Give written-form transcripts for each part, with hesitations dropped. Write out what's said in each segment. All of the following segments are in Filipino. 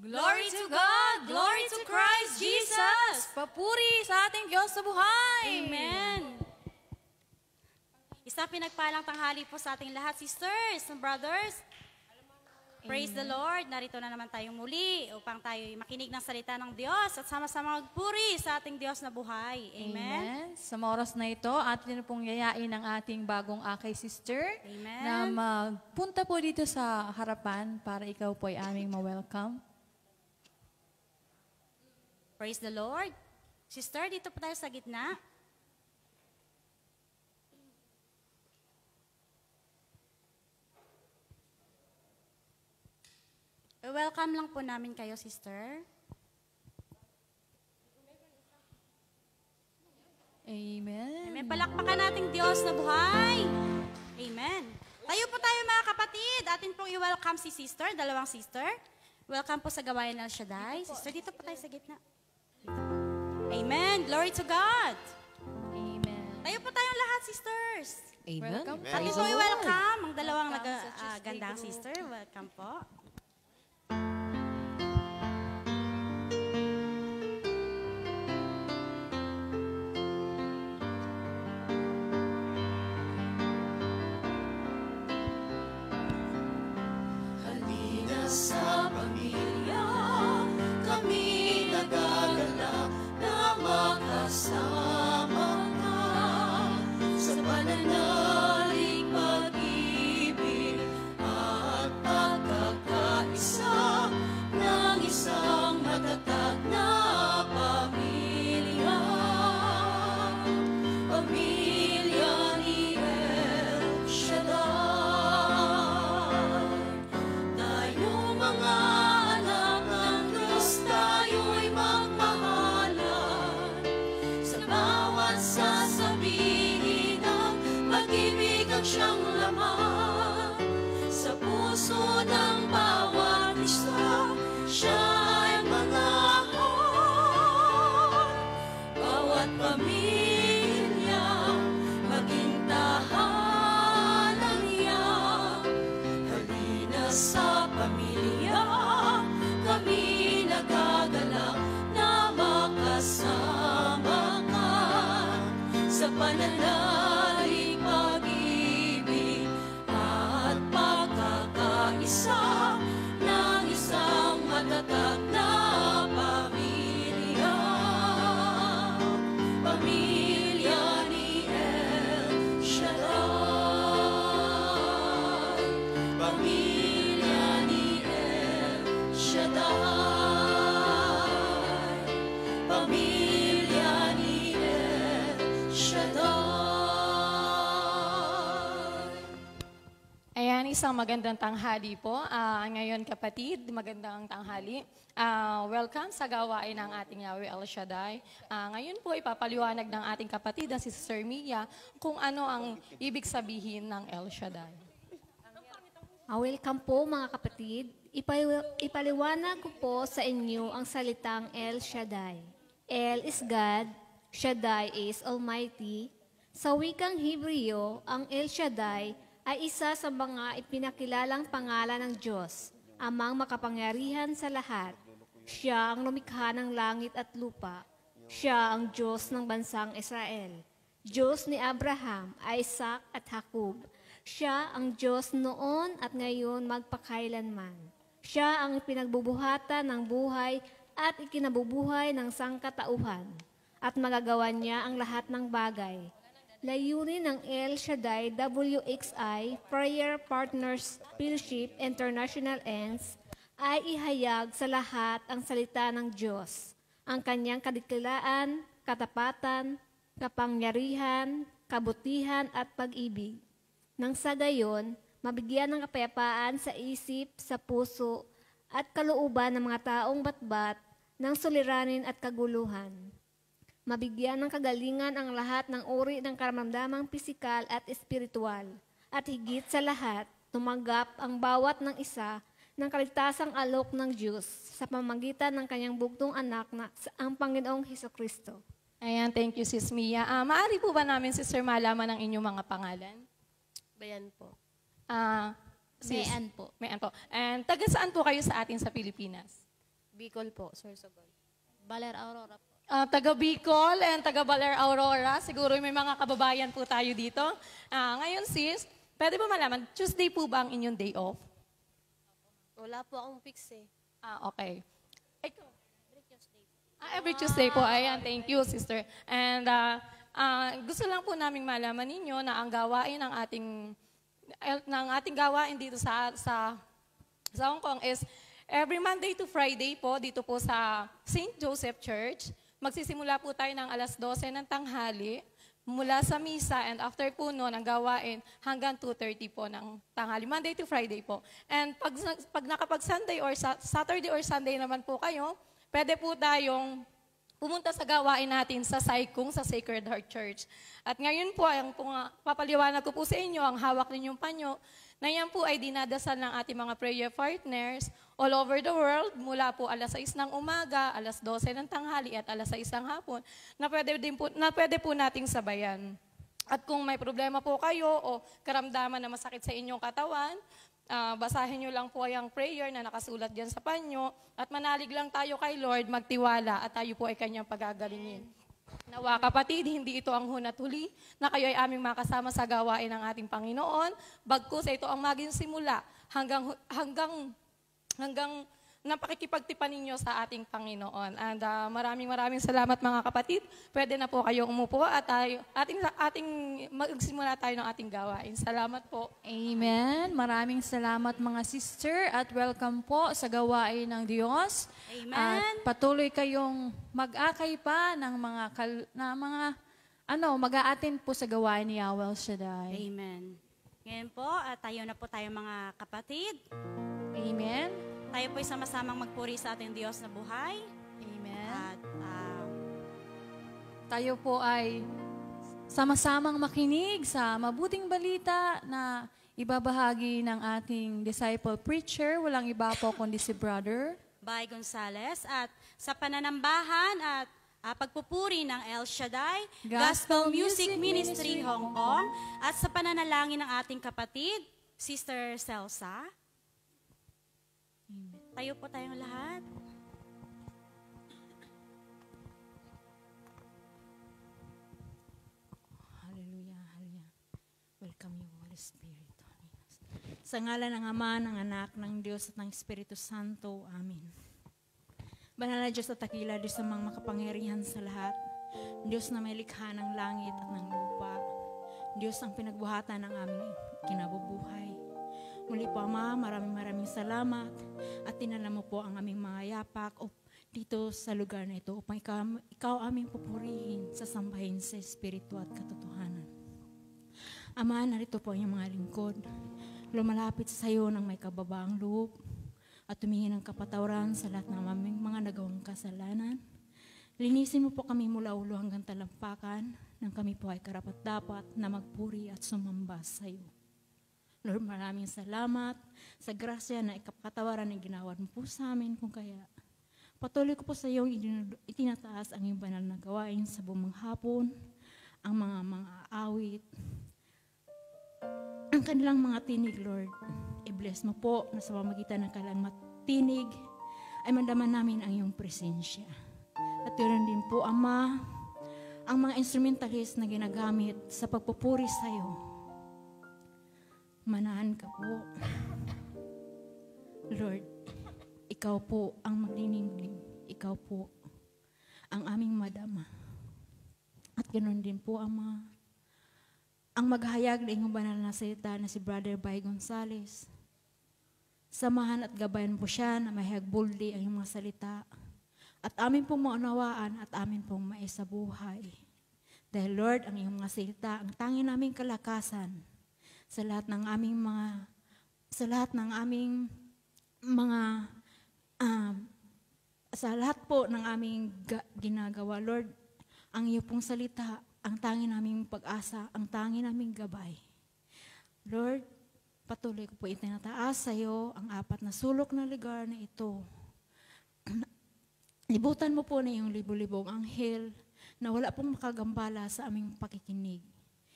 Glory to God! Glory to Christ Jesus! Papuri sa ating Diyos sa buhay! Amen! Isang pinagpalang tanghali po sa ating lahat, sisters and brothers. Praise the Lord! Narito na naman tayong muli upang tayo makinig ng salita ng Diyos at sama-sama magpuri sa ating Diyos na buhay. Amen? Sa mga oras na ito, atin pong yayain ang ating bagong akay sister Amen. na magpunta po dito sa harapan para ikaw po ay aming ma-welcome. Praise the Lord! Sister, dito po tayo sa gitna. Welcome lang po namin kayo, sister. Amen. Amen. Palakpakan nating Diyos na buhay. Amen. Tayo po tayo mga kapatid. Atin pong i-welcome si sister, dalawang sister. Welcome po sa gawain ng El Shaddai. Sister, dito po tayo sa gitna. Dito. Amen. Glory to God. Amen. Tayo po tayong lahat, sisters. Amen. Welcome. Atin po i-welcome ang dalawang gandang sister. Welcome po. Sa pamilya, kami nagagalak na makasama ka sa pananalig, pag-ibig at pagkakaisa ng isang matatag na pamilya. Pamilya ni El Shaddai. Mga anak ng Diyos, tayo'y magmahalan sa bawat sasabihin ng pag-ibig ang siyang laman. Sa puso ng bawat isa, siya ay mangahan. Bawat pamilya, maging tahanan niya. Halina sa pamilya, kami nagagalak na makasama ka sa pananalig, pag-ibig at pagkakaisa ng isang matatag na pamilya. Pamilya ni El Shaddai. Pamilya ni El Shaddai. Pamilya ni El Shaddai. Ayan, isang magandang tanghali po. Ngayon kapatid, magandang tanghali. Welcome sa gawain ng ating Yahweh El Shaddai. Ngayon po ipapaliwanag ng ating kapatid na si Sister Mia kung ano ang ibig sabihin ng El Shaddai. Welcome po mga kapatid. Ipaliwanag ko po sa inyo ang salitang El Shaddai. El is God, Shaddai is Almighty. Sa wikang Hebreo, ang El Shaddai ay isa sa mga ipinakilalang pangalan ng Diyos, amang makapangyarihan sa lahat. Siya ang lumikha ng langit at lupa. Siya ang Diyos ng bansang Israel. Diyos ni Abraham, Isaac at Jacob. Siya ang Diyos noon at ngayon magpakailanman. Siya ang pinagbubuhatan ng buhay at ikinabubuhay ng sangkatauhan. At magagawa niya ang lahat ng bagay. Layunin ng El Shaddai WXI, Prayer Partners Fellowship International Ends, ay ihayag sa lahat ang salita ng Diyos, ang kanyang kadikilaan, katapatan, kapangyarihan, kabutihan at pag-ibig. Nang sa gayon, mabigyan ng kapayapaan sa isip, sa puso, at kalooban ng mga taong batbat ng suliranin at kaguluhan. Mabigyan ng kagalingan ang lahat ng uri ng karamdamang pisikal at espiritual. At higit sa lahat, tumanggap ang bawat ng isa ng kaligtasang alok ng Diyos sa pamamagitan ng kanyang bugtong anak na ang Panginoong Hesukristo. Ayan, thank you Sis Mia. Maaari po ba namin, Sister, malaman ang inyong mga pangalan? Bayan po. Sis, Mayan po. Mayan po. And taga saan po kayo sa atin sa Pilipinas? Bicol po, Sorsogon. Baler Aurora po. Taga Bicol and taga Baler Aurora. Siguro may mga kababayan po tayo dito. Ngayon sis, pwede ba malaman, Tuesday po ba ang inyong day off? Wala po akong fix eh. Okay. Ikaw? Every Tuesday po. Ayan, thank you, sister. And gusto lang po naming malaman ninyo na ang gawain ng ating gawain dito sa Hong Kong is every Monday to Friday po dito po sa St. Joseph Church. Magsisimula po tayo ng alas 12 ng tanghali mula sa misa and after po noon ang gawain hanggang 2:30 po ng tanghali. Monday to Friday po. And pag nakapag-Sunday or Saturday or Sunday naman po kayo, pwede po tayong pumunta sa gawain natin sa Saikung, sa Sacred Heart Church. At ngayon po, papaliwanag ko po sa inyo, ang hawak ninyong panyo, na yan po ay dinadasal ng ating mga prayer partners all over the world, mula po alas 6 ng umaga, alas 12 ng tanghali, at alas 6 ng hapon, na pwede po nating sabayan. At kung may problema po kayo o karamdaman na masakit sa inyong katawan, basahin nyo lang po yung prayer na nakasulat dyan sa panyo at manalig lang tayo kay Lord, magtiwala at tayo po ay kanyang pagagalingin. Nawa kapatid, hindi ito ang hunat huli na kayo ay aming makasama sa gawain ng ating Panginoon. Bagkus ito ang maging simula hanggang ng pakikipagtipan ninyo sa ating Panginoon. And maraming salamat mga kapatid. Pwede na po kayong umupo at magsimula tayo ng ating gawain. Salamat po. Amen. Maraming salamat mga sister at welcome po sa gawain ng Diyos. Amen. At patuloy kayong mag-akay pa ng mag-a-attend po sa gawain ni Yahweh El Shaddai. Amen. Ngayon po, tayo na po tayo mga kapatid. Amen. Tayo po'y sama-samang magpuri sa ating Diyos na buhay. Amen. At Tayo po ay sama-samang makinig sa mabuting balita na ibabahagi ng ating disciple preacher. Walang iba po kundi si Brother Bay Gonzales. At sa pananambahan at pagpupuri ng El Shaddai, Gospel Music Ministry Hong Kong, at sa pananalangin ng ating kapatid, Sister Celsa. Tayo po tayong lahat. Hallelujah, hallelujah. Welcome you, Holy Spirit. Sa ngalan ng Ama, ng Anak, ng Diyos at ng Espiritu Santo. Amen. Banal na Diyos at takila, Diyos na mga makapangyarihan sa lahat. Diyos na may likha ng langit at ng lupa. Diyos ang pinagbuhatan ng aming kinabubuhay. Muli po, Ama, maraming salamat at tinala mo po ang aming mga yapak dito sa lugar na ito upang ikaw aming pupurihin sa sambahin sa Espiritu at katotohanan. Ama, narito po ang iyong mga lingkod. Lumalapit sa iyo ng may kababaang loob at tumingin ng kapatawaran sa lahat ng aming mga nagawang kasalanan. Linisin mo po kami mula ulo hanggang talampakan nang kami po ay karapat-dapat na magpuri at sumamba sa iyo. Lord, maraming salamat sa grasya na ikapatawaran na ginawa mo po sa amin. Kung kaya, patuloy ko po sa iyong itinataas ang iyong banal na gawain sa bumang hapon, ang mga awit, ang kanilang mga tinig, Lord. I-bless mo po na sa pamamagitan ng kanilang matinig ay mandaman namin ang iyong presensya. At yun din po, Ama, ang mga instrumentalist na ginagamit sa pagpupuri sa iyo. Manahan ka po. Lord, ikaw po ang magniningning. Ikaw po ang aming madama. At ganoon din po, Ama, ang maghayag na iyong banal na salita na si Brother Bay Gonzales. Samahan at gabayan po siya na may hagbuldi ang iyong mga salita. At amin pong maunawaan at amin pong maisabuhay. Dahil Lord, ang iyong mga salita, ang tanging naming kalakasan sa lahat ng aming sa lahat po ng aming ginagawa, Lord, ang iyo pong salita, ang tanging naming pag-asa, ang tanging naming gabay. Lord, patuloy ko po itinataas sa iyo ang apat na sulok na lugar na ito. Libutan mo po na yung libo-libong anghel na wala pong makagambala sa aming pakikinig.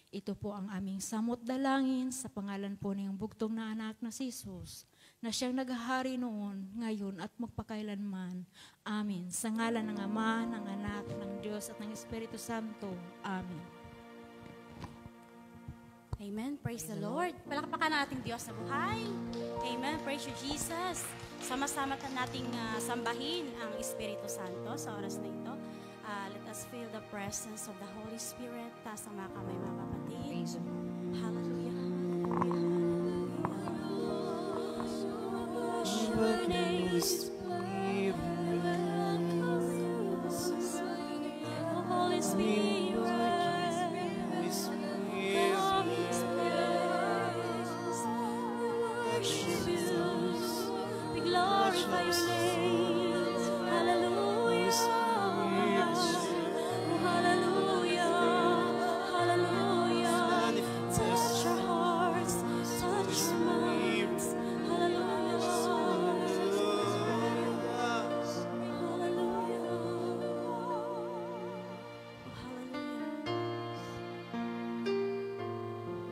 Ito po ang aming samot dalangin sa pangalan po ng bugtong na anak na si Jesus. na siyang naghahari noon, ngayon at magpakailanman. Amen. Sa ngalan ng Ama, ng Anak, ng Diyos at ng Espiritu Santo. Amen. Amen. Praise the Lord. Palakpakan natin Diyos na buhay. Amen. Praise you, Jesus. Sama-sama nating sambahin ang Espiritu Santo sa oras na ito. Let us feel the presence of the Holy Spirit. Taas ang mga kamay, mga kapatid. Hallelujah. Your name is Holy Spirit. Glorify your name. Hallelujah. Hallelujah. Hallelujah. Touch our hearts. Touch our minds. Hallelujah. Hallelujah. Hallelujah.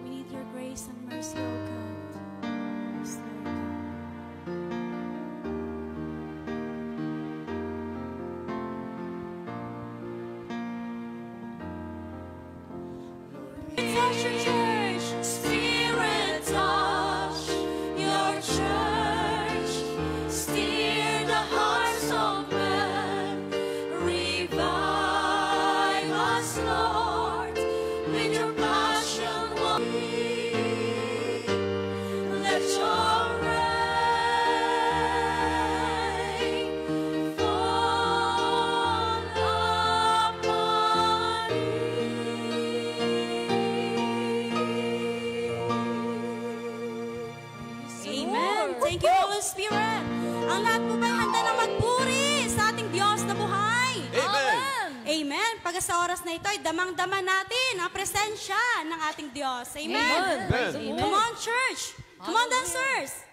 We need your grace and mercy, O God. Yes, Lord. Touch your church, Spirit, touch your church. Steer the hearts of men. Revive us, Lord, with your passion. Let your rain fall upon Amen. Thank you, Holy Spirit. Ang lahat po ba'y handa na magpuri sa ating Diyos na buhay? Amen. Amen. Pag sa oras na ito ay damang-dama natin ang presensya ng ating Diyos. Amen. Amen. Come on, church. Come on, dancers.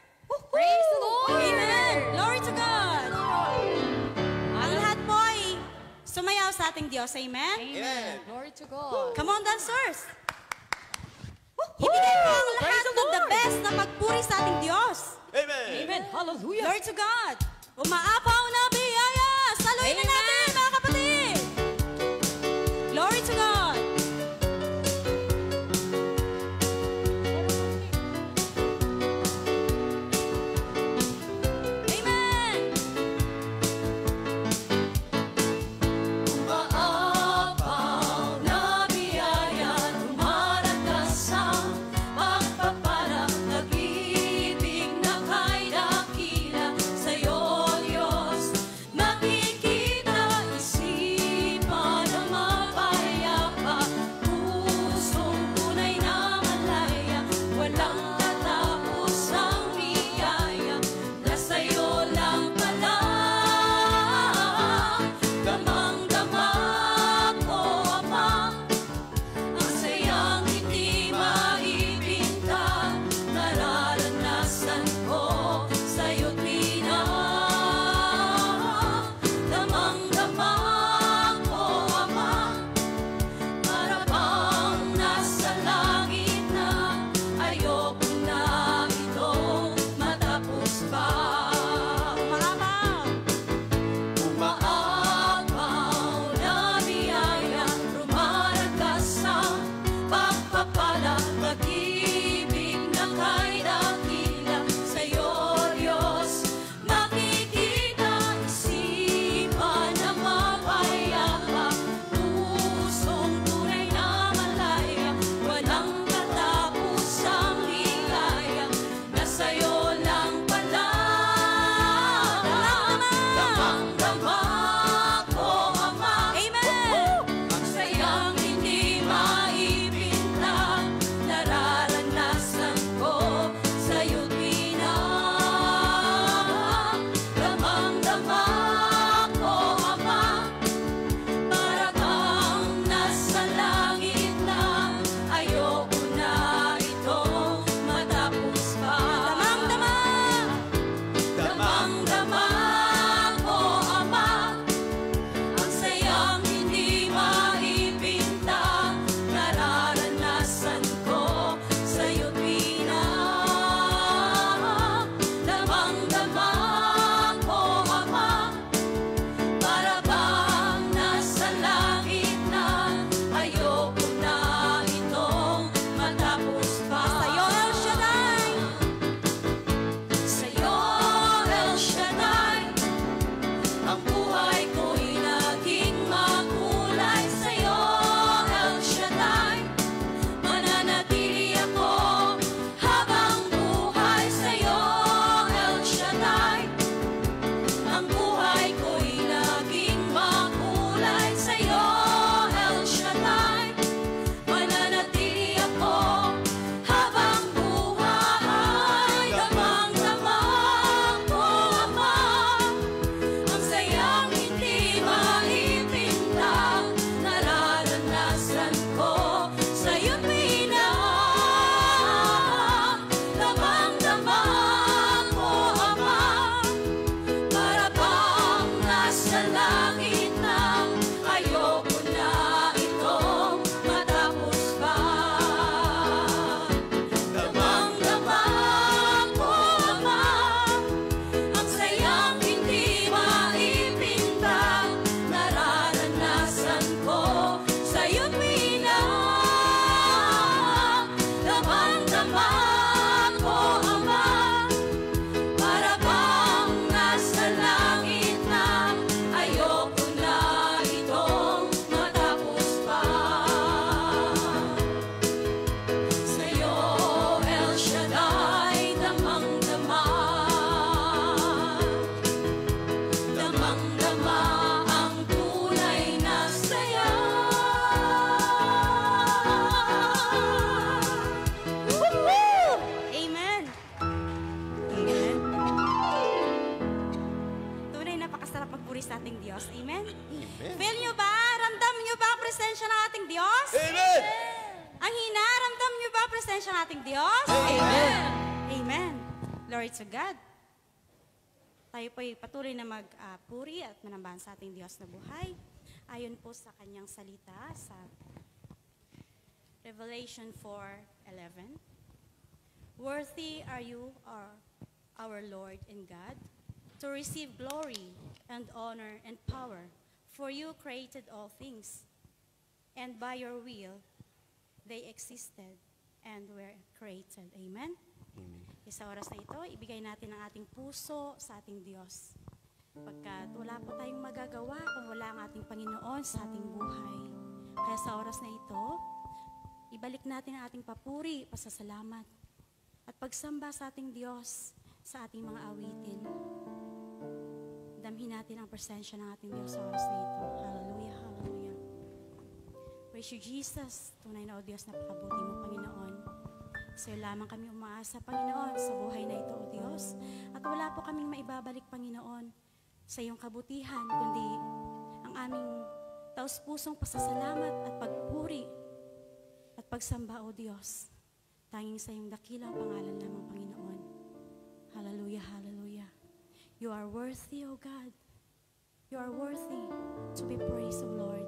Praise the Lord. Amen. Glory to God. Ang lahat po ay sumayaw sa ating Diyos. Amen. Amen. Glory to God. Come on, dancers. Ibigay mo ang lahat ng the best na pagpuri sa ating Diyos. Amen. Amen. Hallelujah. Glory to God. Umaapaw na biyaya. Saluhin na natin, mga kapatid. Glory to God. Amen. Umaapaw na biyaya, dumaratas ang pagpapala, nag-ibig na kay dakila sa'yo, Diyos. Napakasarap magpuri sa ating Diyos. Amen? Feel nyo ba? Ramdam nyo ba ang presensya ng ating Diyos? Amen! Ang hina, ramdam nyo ba ang presensya ng ating Diyos? Amen! Amen. Glory to God. Tayo po'y patuloy na magpuri at manambahan sa ating Diyos na buhay. Ayon po sa kanyang salita sa Revelation 4:11. Worthy are you, our Lord and God, to receive glory and honor and power, for you created all things, and by your will they existed and were created. Amen? Sa oras na ito, ibigay natin ang ating puso sa ating Diyos. Pagkat wala po tayong magagawa kung wala ang ating Panginoon sa ating buhay. Kaya sa oras na ito, ibalik natin ang ating papuri, pasasalamat, at pagsamba sa ating Diyos sa ating mga awitin. Damhin natin ang presensya ng ating Diyos sa oras na ito. Hallelujah, hallelujah. Praise you, Jesus. Tunay na, O Diyos, napakabuti mo, Panginoon. Sa'yo lamang kami umaasa, Panginoon, sa buhay na ito, O Diyos. At wala po kaming maibabalik, Panginoon, sa iyong kabutihan, kundi ang aming taus-pusong pasasalamat at pagpuri at pagsamba, O Diyos. Tanging sa iyong dakilang pangalan lamang, Panginoon. Hallelujah, hallelujah. You are worthy, O God. You are worthy to be praised, O Lord.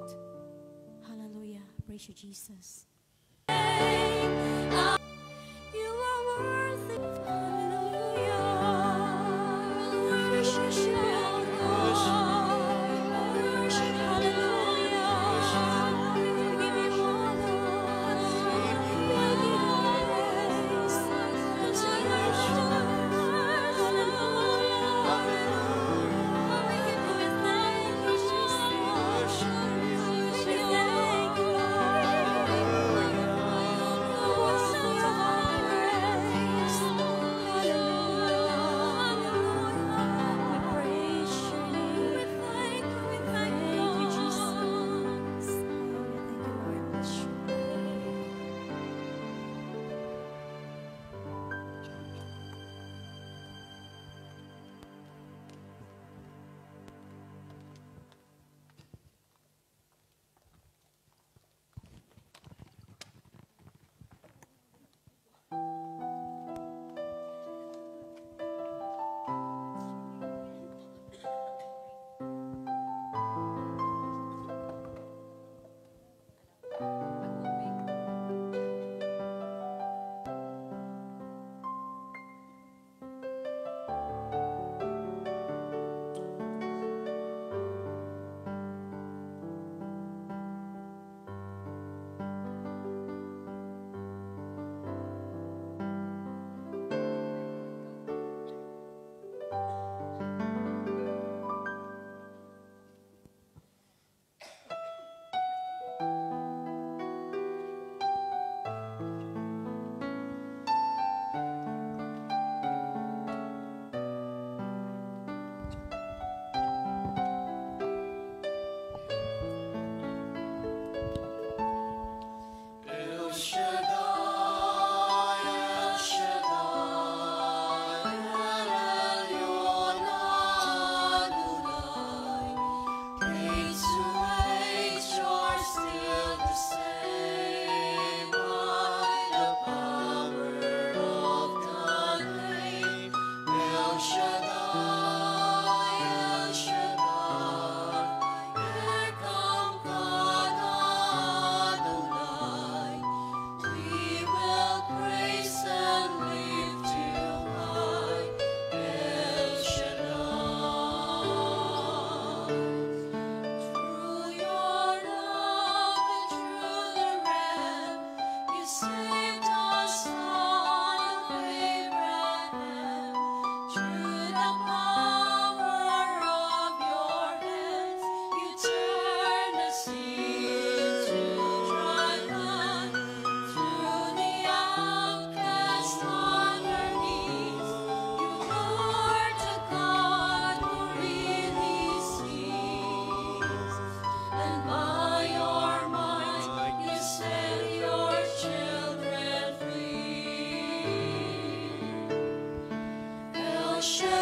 Hallelujah. Praise you, Jesus. You are worthy. Hallelujah. Worship you, Lord. Worship, hallelujah. We give you honor. We give you praise.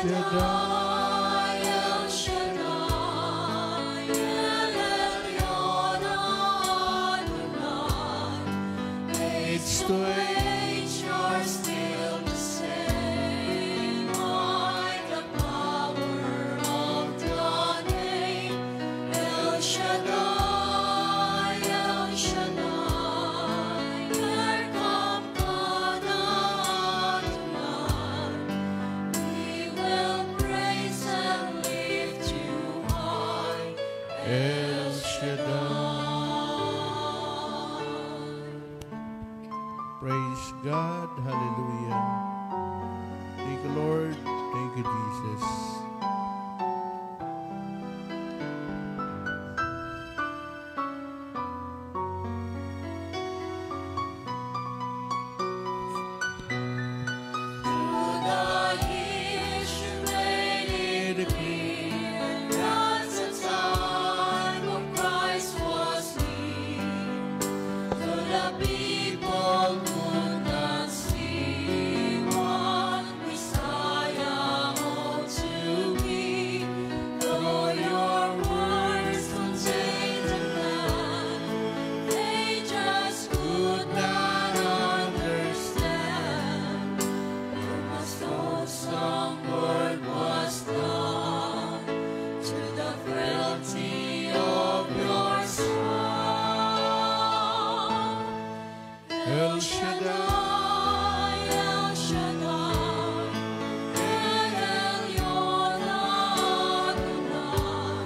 Shaddai, El Shaddai. to age, you're still the same. By the power of the name El Shaddai, El Shaddai. Erkam Kana Adonai. We will praise and lift you high, El Shaddai. Praise God. Hallelujah. Thank you, Lord. Thank you, Jesus. Through the years you made it clear that the time of Christ was near. Though the people could not see what Messiah ought to be, though your words contained the plan, they just could not understand. You must know some word was done to the frailty of your son. El Shaddai. El Shaddai, El Elyon Adonai.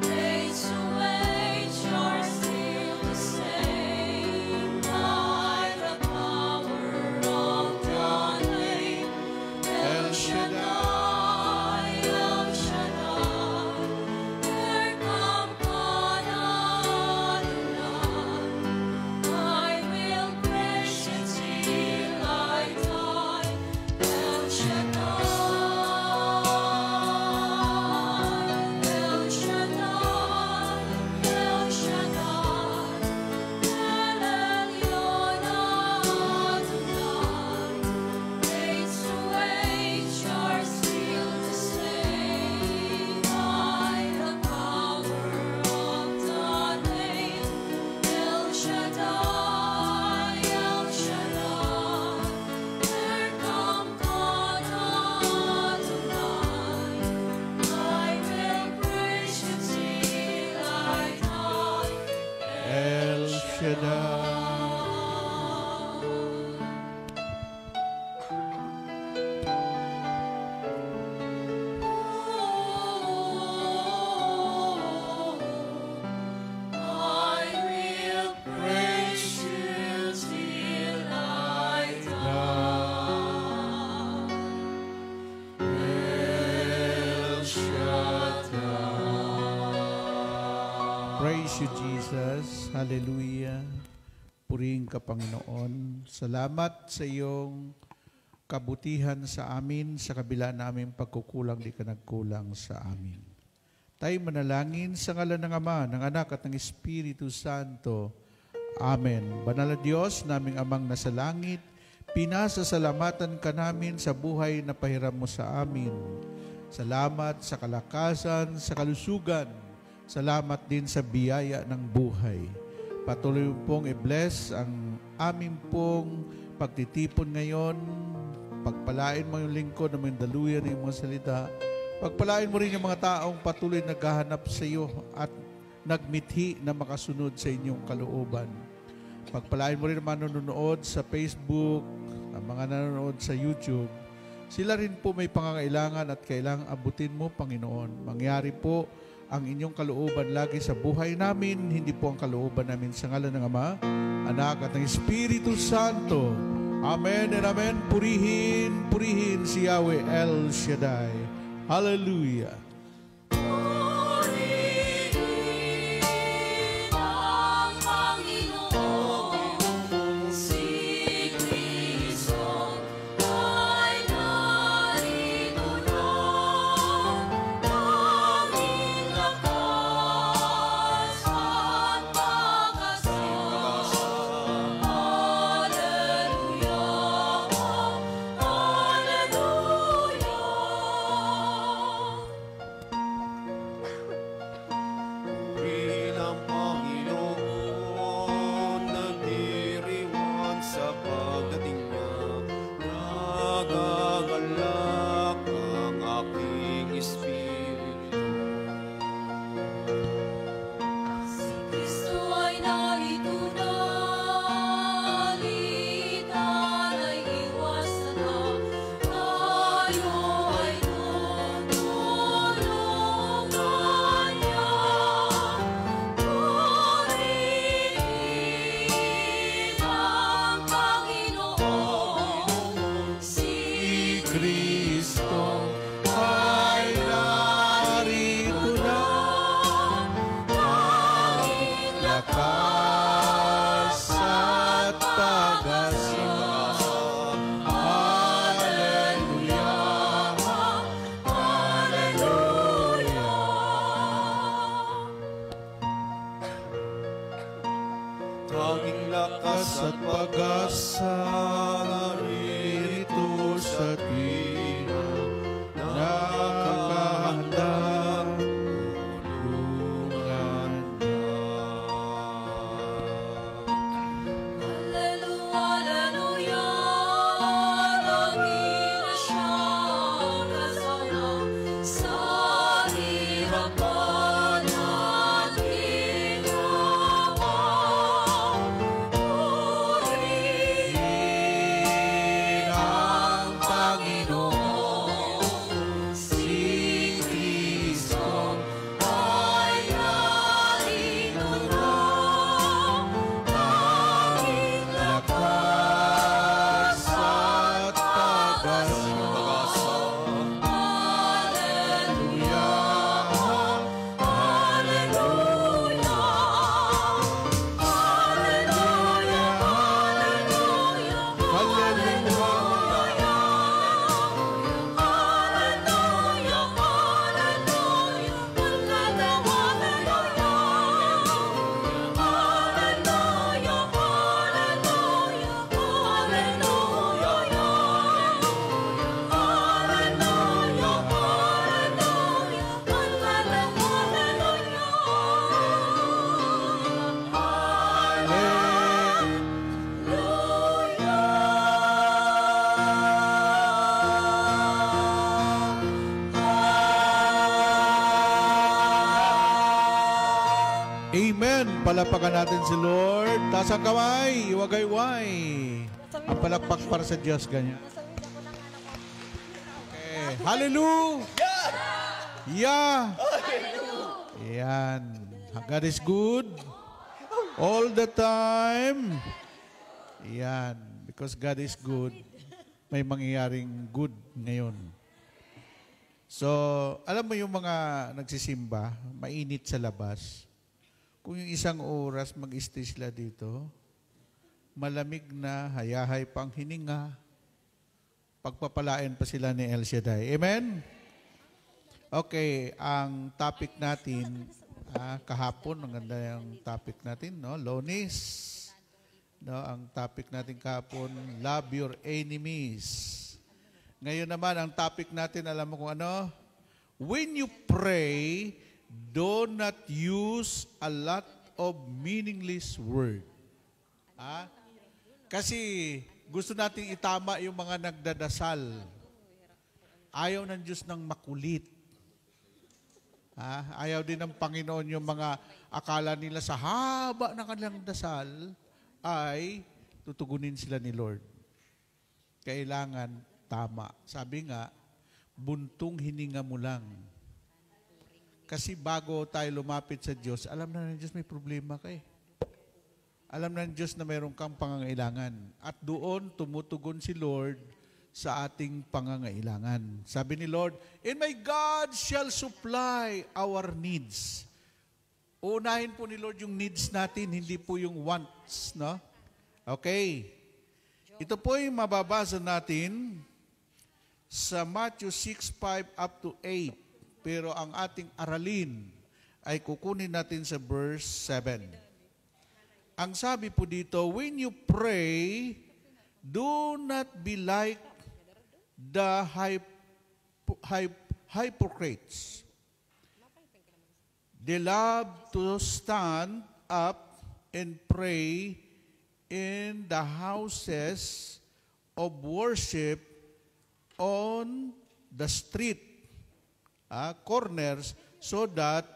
Age to age, you're still the same. By the power of the name El Shaddai, El Shaddai. Erkam Kana Adonai. I will praise you till I die. El Shaddai, El Shaddai, El Shaddai. El Elyon Adonai. Age to age, you're still the same. By the power of the name El Shaddai, El Shaddai. Erkam Kana Adonai. I will praise you till I die. El Shaddai. I will praise you till I die. El Shaddai. Praise you, Jesus. Hallelujah. Purihin ka, Panginoon. Salamat sa iyong kabutihan sa amin, sa kabila naming pagkukulang, di ka nagkulang sa amin. Tayo manalangin sa ngalan ng Ama, ng Anak at ng Espiritu Santo. Amen. Banal na Diyos, naming Amang nasa langit, pinasasalamatan ka namin sa buhay na pahiram mo sa amin. Salamat sa kalakasan, sa kalusugan. Salamat din sa biyaya ng buhay. Patuloy mo pong i-bless ang aming pong pagtitipon ngayon. Pagpalain mo yung lingkod na may daluyan ng mga salita. Pagpalain mo rin yung mga taong patuloy naghahanap sa iyo at nagmithi na makasunod sa inyong kalooban. Pagpalain mo rin ang mga nanonood sa Facebook, ang mga nanonood sa YouTube. Sila rin po may pangangailangan at kailangang abutin mo, Panginoon. Mangyari po ang inyong kalooban lagi sa buhay namin, hindi po ang kalooban namin sa ngalan ng Ama, Anak at ng Espiritu Santo. Amen and amen. Purihin, purihin si Yahweh El Shaddai. Hallelujah. Purihin ang Panginoon, si Kristo ay narito na. Aming lakas at pag-asa. Hallelujah, Hallelujah. lakas at pag-asa narito sa tuwina nakakahandang tulungan na. Hallelujah, naging siyang kasama sa hirapan at ginawa. Purihin ang Panginoon, si Kristo ay narito na. Aking Lakas at pag-asa. Amen. Palapakan natin si Lord. Taas ang kamay, iwagayway. Ang palakpak para sa Diyos, ganyan. Okay. Hallelujah! Yeah! Yan. God is good all the time. Yan. Because God is good, may mangyayaring good ngayon. So, alam mo yung mga nagsisimba, mainit sa labas. Kung yung isang oras mag-stay sila dito, malamig na, hayahay pang hininga, pagpapalain pa sila ni El Shaddai. Amen? Okay, ang topic natin, kahapon, ang ganda yung topic natin, no? Lonis. No, ang topic natin kahapon, love your enemies. Ngayon naman, ang topic natin, alam mo kung ano? When you pray, do not use a lot of meaningless word. Kasi gusto nating itama yung mga nagdadasal. Ayaw ng Diyos ng makulit. Ayaw din ng Panginoon yung mga akala nila sa haba ng kanilang dasal ay tutugunin sila ni Lord. Kailangan tama. Sabi nga, buntong hininga mo lang. Kasi bago tayo lumapit sa Diyos, alam na ng Diyos may problema ka eh. Alam na ng Diyos na mayroon kang pangangailangan. At doon tumutugon si Lord sa ating pangangailangan. Sabi ni Lord, "And my God shall supply our needs." Unahin po ni Lord yung needs natin, hindi po yung wants, no? Okay. Ito po yung mababasa natin sa Matthew 6:5 up to 8. Pero ang ating aralin ay kukunin natin sa verse 7. Ang sabi po dito, when you pray, do not be like the hypocrites. They love to stand up and pray in the houses of worship on the street, corners, so that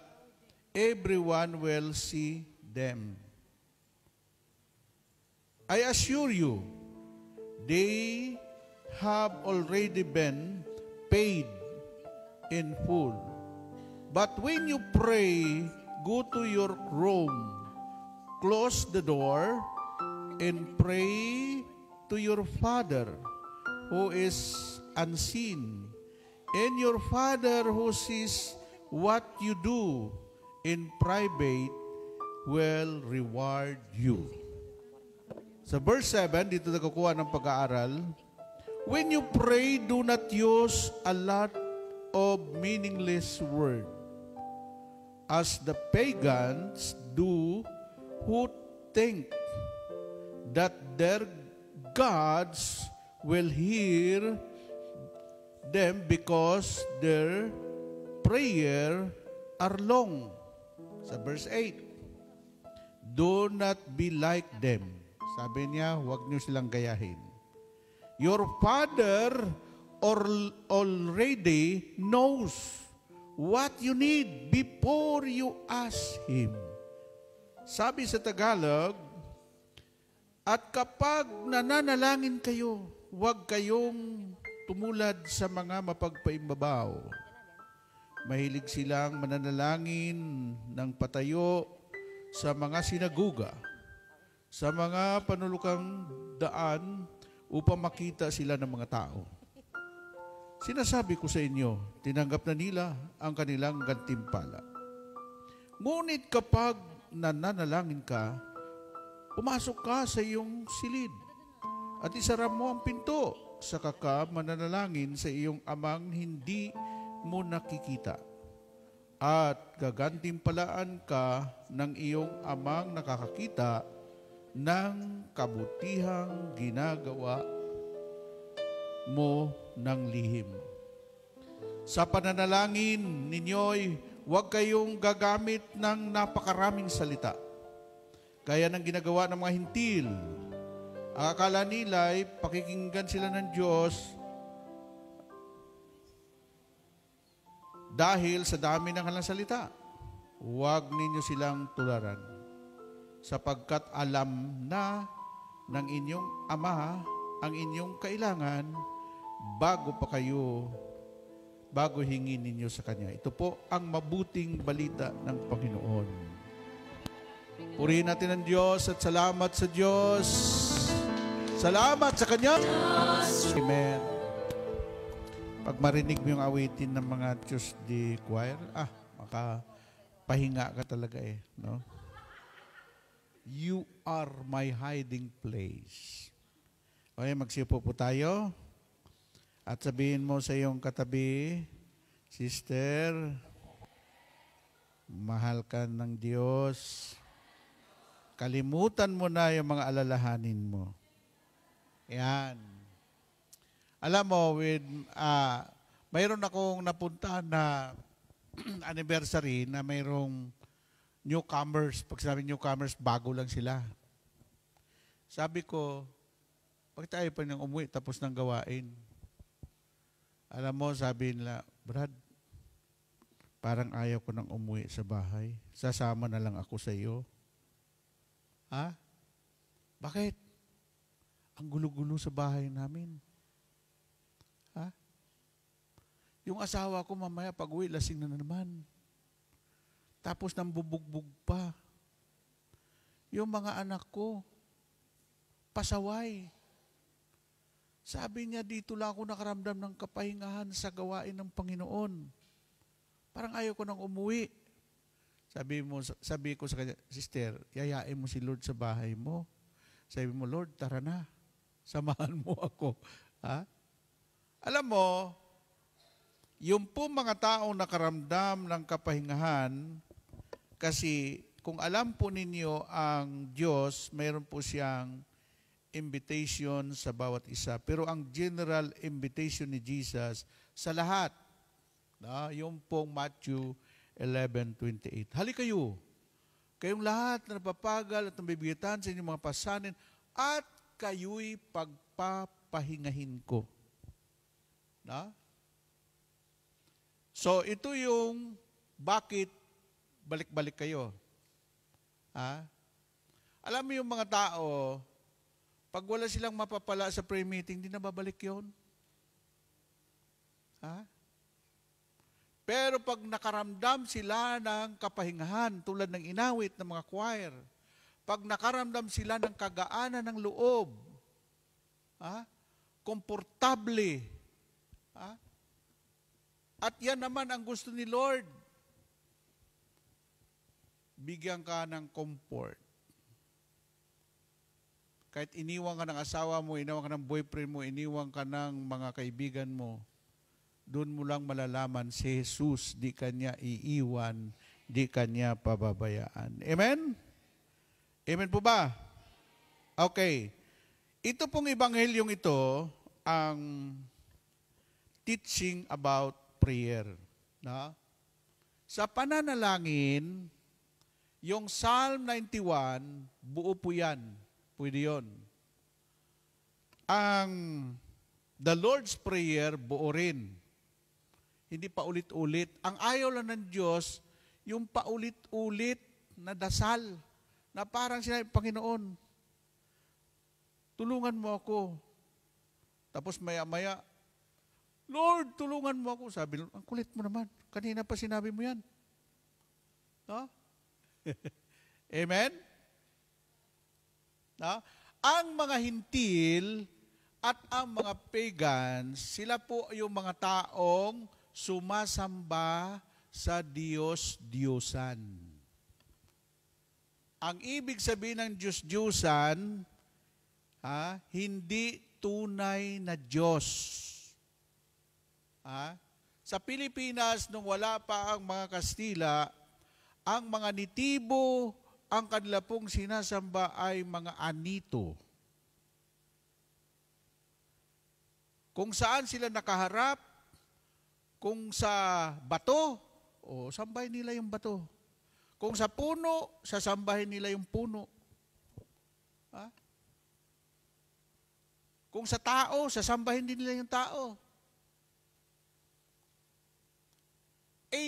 everyone will see them. I assure you, they have already been paid in full. But when you pray, go to your room, close the door, and pray to your Father who is unseen. And your Father who sees what you do in private will reward you. Sa verse 7, dito nakukuha ng pag-aaral, when you pray, do not use a lot of meaningless word, as the pagans do, who think that their gods will hear them because their prayer are long. Sa verse 8, do not be like them. Sabi niya, huwag niyo silang gayahin. Your Father already knows what you need before you ask Him. Sabi sa Tagalog, at kapag nananalangin kayo, huwag kayong tumulad sa mga mapagpaimbabaw. Mahilig silang mananalangin ng patayo sa mga sinaguga, sa mga panulukang daan upang makita sila ng mga tao. Sinasabi ko sa inyo, tinanggap na nila ang kanilang gantimpala. Ngunit kapag nananalangin ka, pumasok ka sa iyong silid at isara mo ang pinto, saka ka mananalangin sa iyong amang hindi mo nakikita. At gagantimpalaan ka ng iyong amang nakakakita ng kabutihang ginagawa mo ng lihim. Sa pananalangin ninyo'y huwag kayong gagamit ng napakaraming salita, gaya ng ginagawa ng mga hintil. Ang akala nila'y pakikinggan sila ng Diyos dahil sa dami ng kanilang salita. Huwag ninyo silang tularan, sapagkat alam na ng inyong Ama ang inyong kailangan bago hingin ninyo sa Kanya. Ito po ang mabuting balita ng Panginoon. Purihin natin ang Diyos at salamat sa Diyos. Salamat sa Kanya. Amen. Pag marinig mo yung awitin ng mga Tuesday choir, makapahinga ka talaga no? You are my hiding place. Okay, magsipo po tayo. At sabihin mo sa iyong katabi, sister, mahal ka ng Diyos. Kalimutan mo na yung mga alalahanin mo. Yan. Alam mo, mayroon akong napuntahan na anniversary na mayroong newcomers. Pag sabi newcomers, bago lang sila. Sabi ko, bakit tayo pa nang umuwi tapos nang gawain? Alam mo, sabi nila, Brad, parang ayaw ko nang umuwi sa bahay. Sasama na lang ako sa iyo. Ha? Bakit? Ang gulo-gulo sa bahay namin. Ha? Yung asawa ko mamaya pag-uwi, lasing na naman. Tapos nang bubugbog pa. Yung mga anak ko, pasaway. Sabi niya, dito lang ako nakaramdam ng kapahingahan sa gawain ng Panginoon. Parang ayaw ko nang umuwi. Sabi ko sa kanya, sister, yayain mo si Lord sa bahay mo. Sabi mo, Lord, tara na. Samahan mo ako. Ha? Alam mo, yung po mga taong nakaramdam ng kapahingahan, kasi kung alam po ninyo ang Diyos, mayroon po siyang invitation sa bawat isa. Pero ang general invitation ni Jesus sa lahat, yung pong Matthew 11:28. Hali kayo, kayong lahat na napapagal at nabibigitan sa inyong mga pasanin, at kayo'y pagpapahingahin ko. So, ito yung bakit balik-balik kayo. Alam mo yung mga tao, pag wala silang mapapala sa prayer meeting, di na babalik yun. Pero pag nakaramdam sila ng kapahingahan, tulad ng inawit ng mga choir, pag nakaramdam sila ng kagaanan ng loob, komportable, at yan naman ang gusto ni Lord, bigyan ka ng comfort. Kahit iniwan ka ng asawa mo, iniwan ka ng boyfriend mo, iniwan ka ng mga kaibigan mo, doon mo lang malalaman si Jesus, di kanya iiwan, di kanya pababayaan. Amen? Amen po ba? Okay. Ito pong ebanghelyong ito, ang teaching about prayer. Na? Sa pananalangin, yung Psalm 91, buo po yan. Pwede yun. Ang the Lord's Prayer, buo rin. Hindi pa ulit-ulit. Ang ayaw lang ng Diyos, yung paulit-ulit na dasal, na parang sinabi, Panginoon, tulungan mo ako. Tapos maya-maya, Lord, tulungan mo ako. Sabi, ang kulit mo naman. Kanina pa sinabi mo yan. No? Amen? No? Ang mga hintil at ang mga pagans, sila po yung mga taong sumasamba sa Diyos-Diyosan. Ang ibig sabihin ng Diyos-Diyosan, hindi tunay na Diyos. Sa Pilipinas, nung wala pa ang mga Kastila, ang mga nitibo, ang kanila pong sinasamba ay mga anito. Kung saan sila nakaharap, kung sa bato, sambahin nila yung bato. Kung sa puno, sasambahin nila yung puno. Kung sa tao, sasambahin din nila yung tao.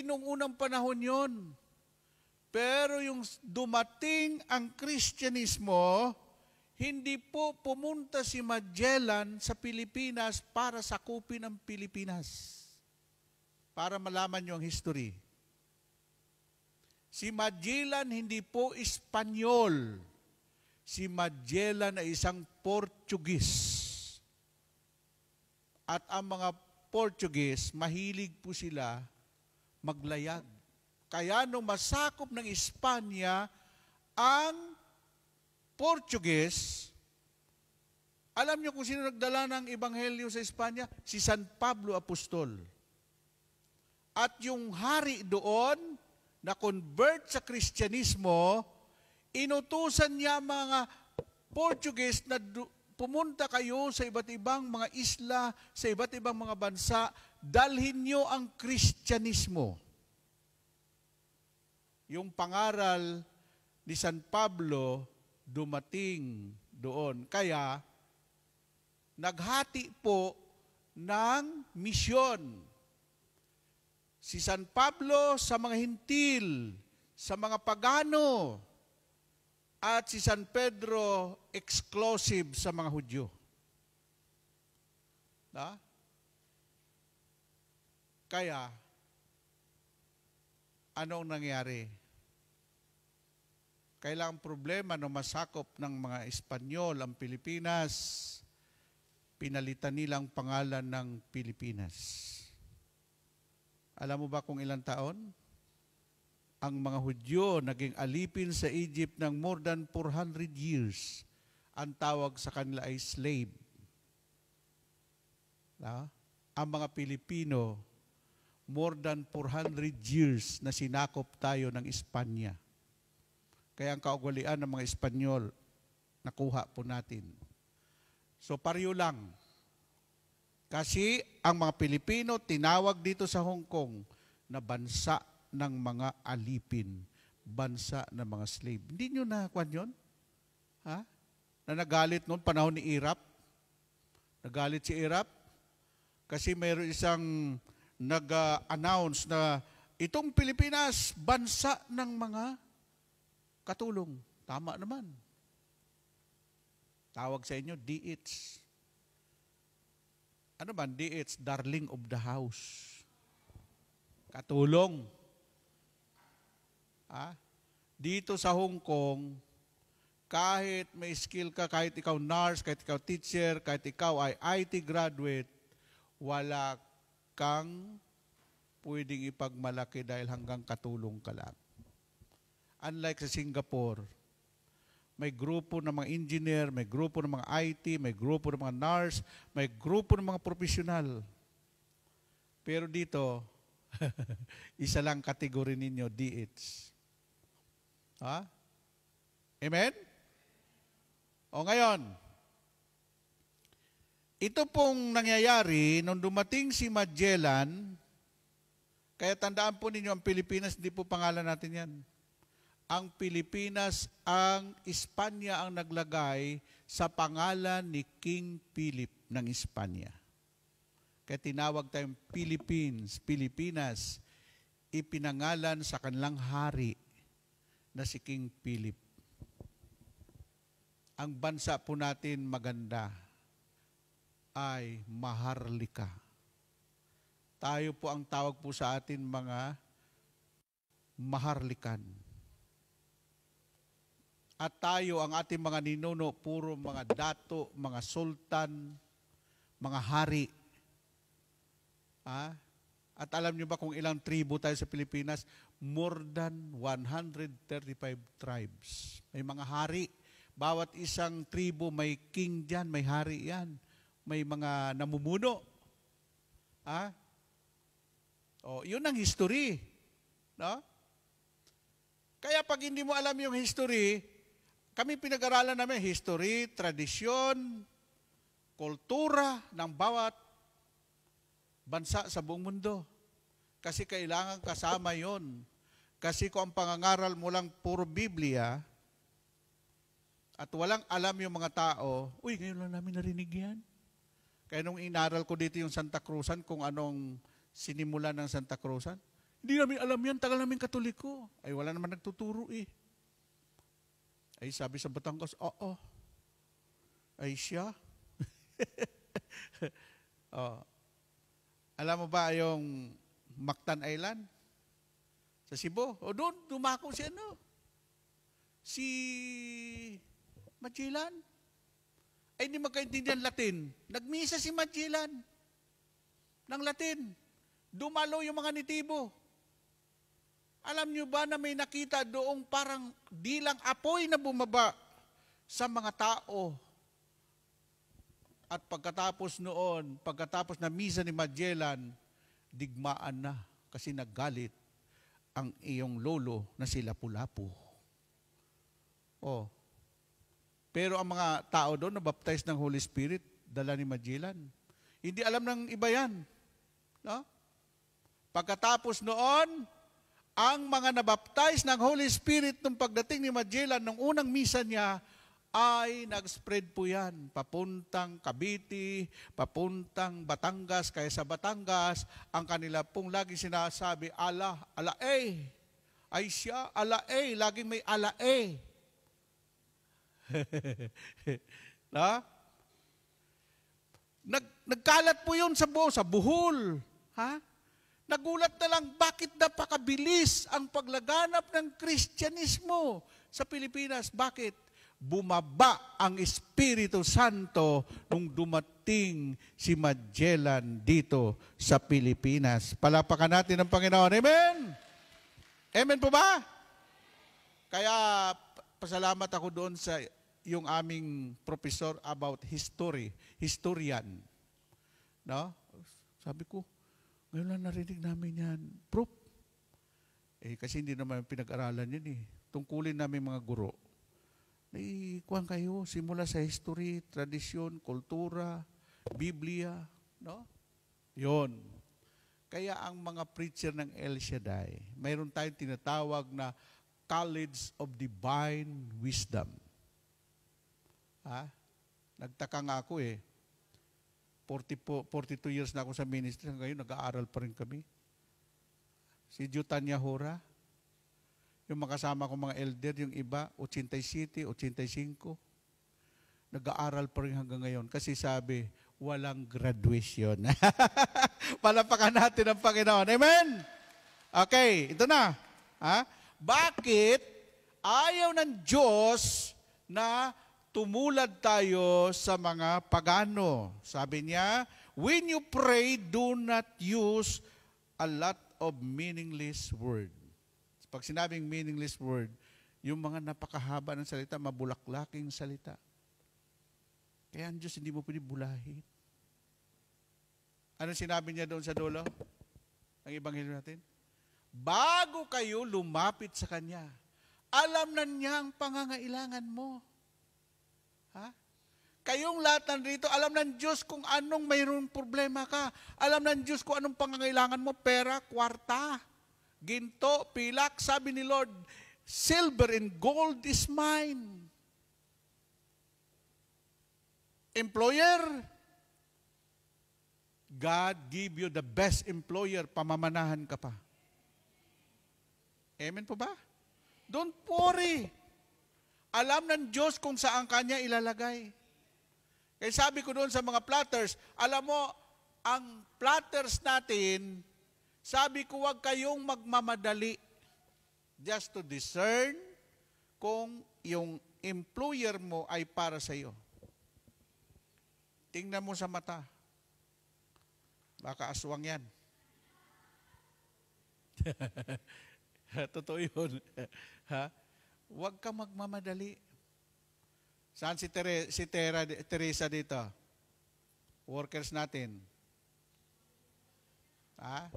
Nung unang panahon yon. Pero yung dumating ang Kristyanismo, hindi po pumunta si Magellan sa Pilipinas para sakupin ang Pilipinas. Para malaman nyo ang history. Si Magellan hindi po Espanyol. Si Magellan ay isang Portugis. At ang mga Portugis, mahilig po sila maglayag. Kaya nung masakop ng Espanya ang Portugis, alam niyo kung sino nagdala ng ebanghelyo sa Espanya? Si San Pablo Apostol. At yung hari doon, na convert sa Kristyanismo, inutusan niya mga Portuguese na pumunta kayo sa iba't ibang mga isla, sa iba't ibang mga bansa, dalhin niyo ang Kristyanismo. Yung pangaral ni San Pablo dumating doon. Kaya, naghati po ng misyon. Si San Pablo sa mga hintil, sa mga pagano, at si San Pedro exclusive sa mga Hudyo. Kaya, anong nangyari? Kailang problema no masakop ng mga Espanyol ang Pilipinas, pinalitan nilang pangalan ng Pilipinas. Alam mo ba kung ilang taon? Ang mga Hudyo naging alipin sa Egypt ng more than 400 years. Ang tawag sa kanila ay slave. Ang mga Pilipino, more than 400 years na sinakop tayo ng Espanya. Kaya ang kaugalian ng mga Espanyol, nakuha po natin. So pareho lang. Kasi ang mga Pilipino tinawag dito sa Hong Kong na bansa ng mga alipin, bansa ng mga slave. Hindi nyo nakuha yun? Na nagalit noon panahon ni Irap. Nagalit si Irap kasi mayroon isang nag-announce na itong Pilipinas, bansa ng mga katulong. Tama naman. Tawag sa inyo, DH. Ano ba? DH, darling of the house. Katulong. Dito sa Hong Kong, kahit may skill ka, kahit ikaw nurse, kahit ikaw teacher, kahit ikaw ay IT graduate, wala kang pwedeng ipagmalaki dahil hanggang katulong ka lang. Unlike sa Singapore, may grupo ng mga engineer, may grupo ng mga IT, may grupo ng mga nurse, may grupo ng mga profesional. Pero dito, isa lang kategory ninyo, DH. Amen? O ngayon, ito pong nangyayari nung dumating si Magellan, kaya tandaan po ninyo, ang Pilipinas, hindi po pangalan natin yan. Ang Pilipinas, ang Espanya ang naglagay sa pangalan ni King Philip ng Espanya. Kaya tinawag tayong Philippines, Pilipinas, ipinangalan sa kanilang hari na si King Philip. Ang bansa po natin maganda ay Maharlika. Tayo po ang tawag po sa atin mga Maharlikan. At tayo, ang ating mga ninuno, puro mga dato, mga sultan, mga hari. At alam niyo ba kung ilang tribo tayo sa Pilipinas? More than 135 tribes. May mga hari. Bawat isang tribo may king dyan, may hari yan. May mga namumuno. Yun ang history. No? Kaya pag hindi mo alam yung history, kami pinag-aralan namin history, tradisyon, kultura ng bawat bansa sa buong mundo. Kasi kailangan kasama yon. Kasi kung ang pangangaral mo lang puro Biblia, at walang alam yung mga tao, uy, ngayon lang namin narinig yan. Kaya nung inaral ko dito yung Santa Cruzan, kung anong sinimula ng Santa Cruzan, hindi namin alam yan, tagal namin Katoliko. Ay, wala naman nagtuturo eh. Ay, sabi sa Batangas, oo. Ay, siya. Alam mo ba yung Mactan Island? Sa Cebu? O doon, dumako si ano? Si Magellan. Ay, hindi magkaintindihan Latin. Nagmisa si Magellan ng Latin. Dumalo yung mga nitibo. Alam nyo ba na may nakita doong parang dilang apoy na bumaba sa mga tao? At pagkatapos noon, pagkatapos na misa ni Magellan, digmaan na kasi naggalit ang iyong lolo na si Lapu-Lapu. Pero ang mga tao doon na baptize ng Holy Spirit, dala ni Magellan. Hindi alam ng iba yan. No? Pagkatapos noon, ang mga nabaptize ng Holy Spirit nung pagdating ni Magellan, nung unang misa niya, ay nag-spread po yan. Papuntang Cavite, papuntang Batangas. Kaya sa Batangas, ang kanila pong lagi sinasabi, ala-eh. Ay siya, ala-eh. Laging may ala-eh. No? Nagkalat po yun sa Bohol. Nagulat na lang, bakit napakabilis ang paglaganap ng Kristyanismo sa Pilipinas? Bakit? Bumaba ang Espiritu Santo nung dumating si Magellan dito sa Pilipinas. Palapakan natin ang Panginoon. Amen? Amen po ba? Kaya pasalamat ako doon sa yung aming professor about history, historian. No? Sabi ko, ngayon lang narinig namin yan. Prof. Kasi hindi naman pinag-aralan yun eh. Tungkulin namin mga guro. Naikuhan kayo simula sa history, tradisyon, kultura, Biblia. No? Yun. Kaya ang mga preacher ng El Shaddai, mayroon tayong tinatawag na College of Divine Wisdom. Nagtaka nga ako 42 years na ako sa ministry, ngayon nag-aaral pa rin kami. Si Jutanya Hora, yung makasama ko mga elder, yung iba, 87, 85, nag-aaral pa rin hanggang ngayon. Kasi sabi, walang graduation. Palapakan natin ang Panginoon. Amen? Okay, ito na. Bakit ayaw ng Diyos na tumulad tayo sa mga pagano? Sabi niya, when you pray, do not use a lot of meaningless word. Pag sinabing meaningless word, yung mga napakahaba ng salita, mabulaklaking salita. Kaya ang Diyos hindi mo pwede bulahin. Ano sinabi niya doon sa dulo? Ang Ebanghelyo natin? Bago kayo lumapit sa Kanya, alam na niya ang pangangailangan mo. Ha? Kayong lahat nandito, alam ng Diyos kung anong mayroong problema ka. Alam ng Diyos kung anong pangangailangan mo, pera, kwarta, ginto, pilak. Sabi ni Lord, silver and gold is mine. Employer, God give you the best employer, pamamanahan ka pa. Amen po ba? Don't worry. Alam ng Diyos kung saan kanya ilalagay. Kaya sabi ko doon sa mga platters, alam mo, ang platters natin, sabi ko huwag kayong magmamadali just to discern kung yung employer mo ay para sa iyo. Tingnan mo sa mata. Baka aswang yan. Totoo yun. Ha? Huwag ka magmamadali. Saan si Teresa dito? Workers natin. Ha?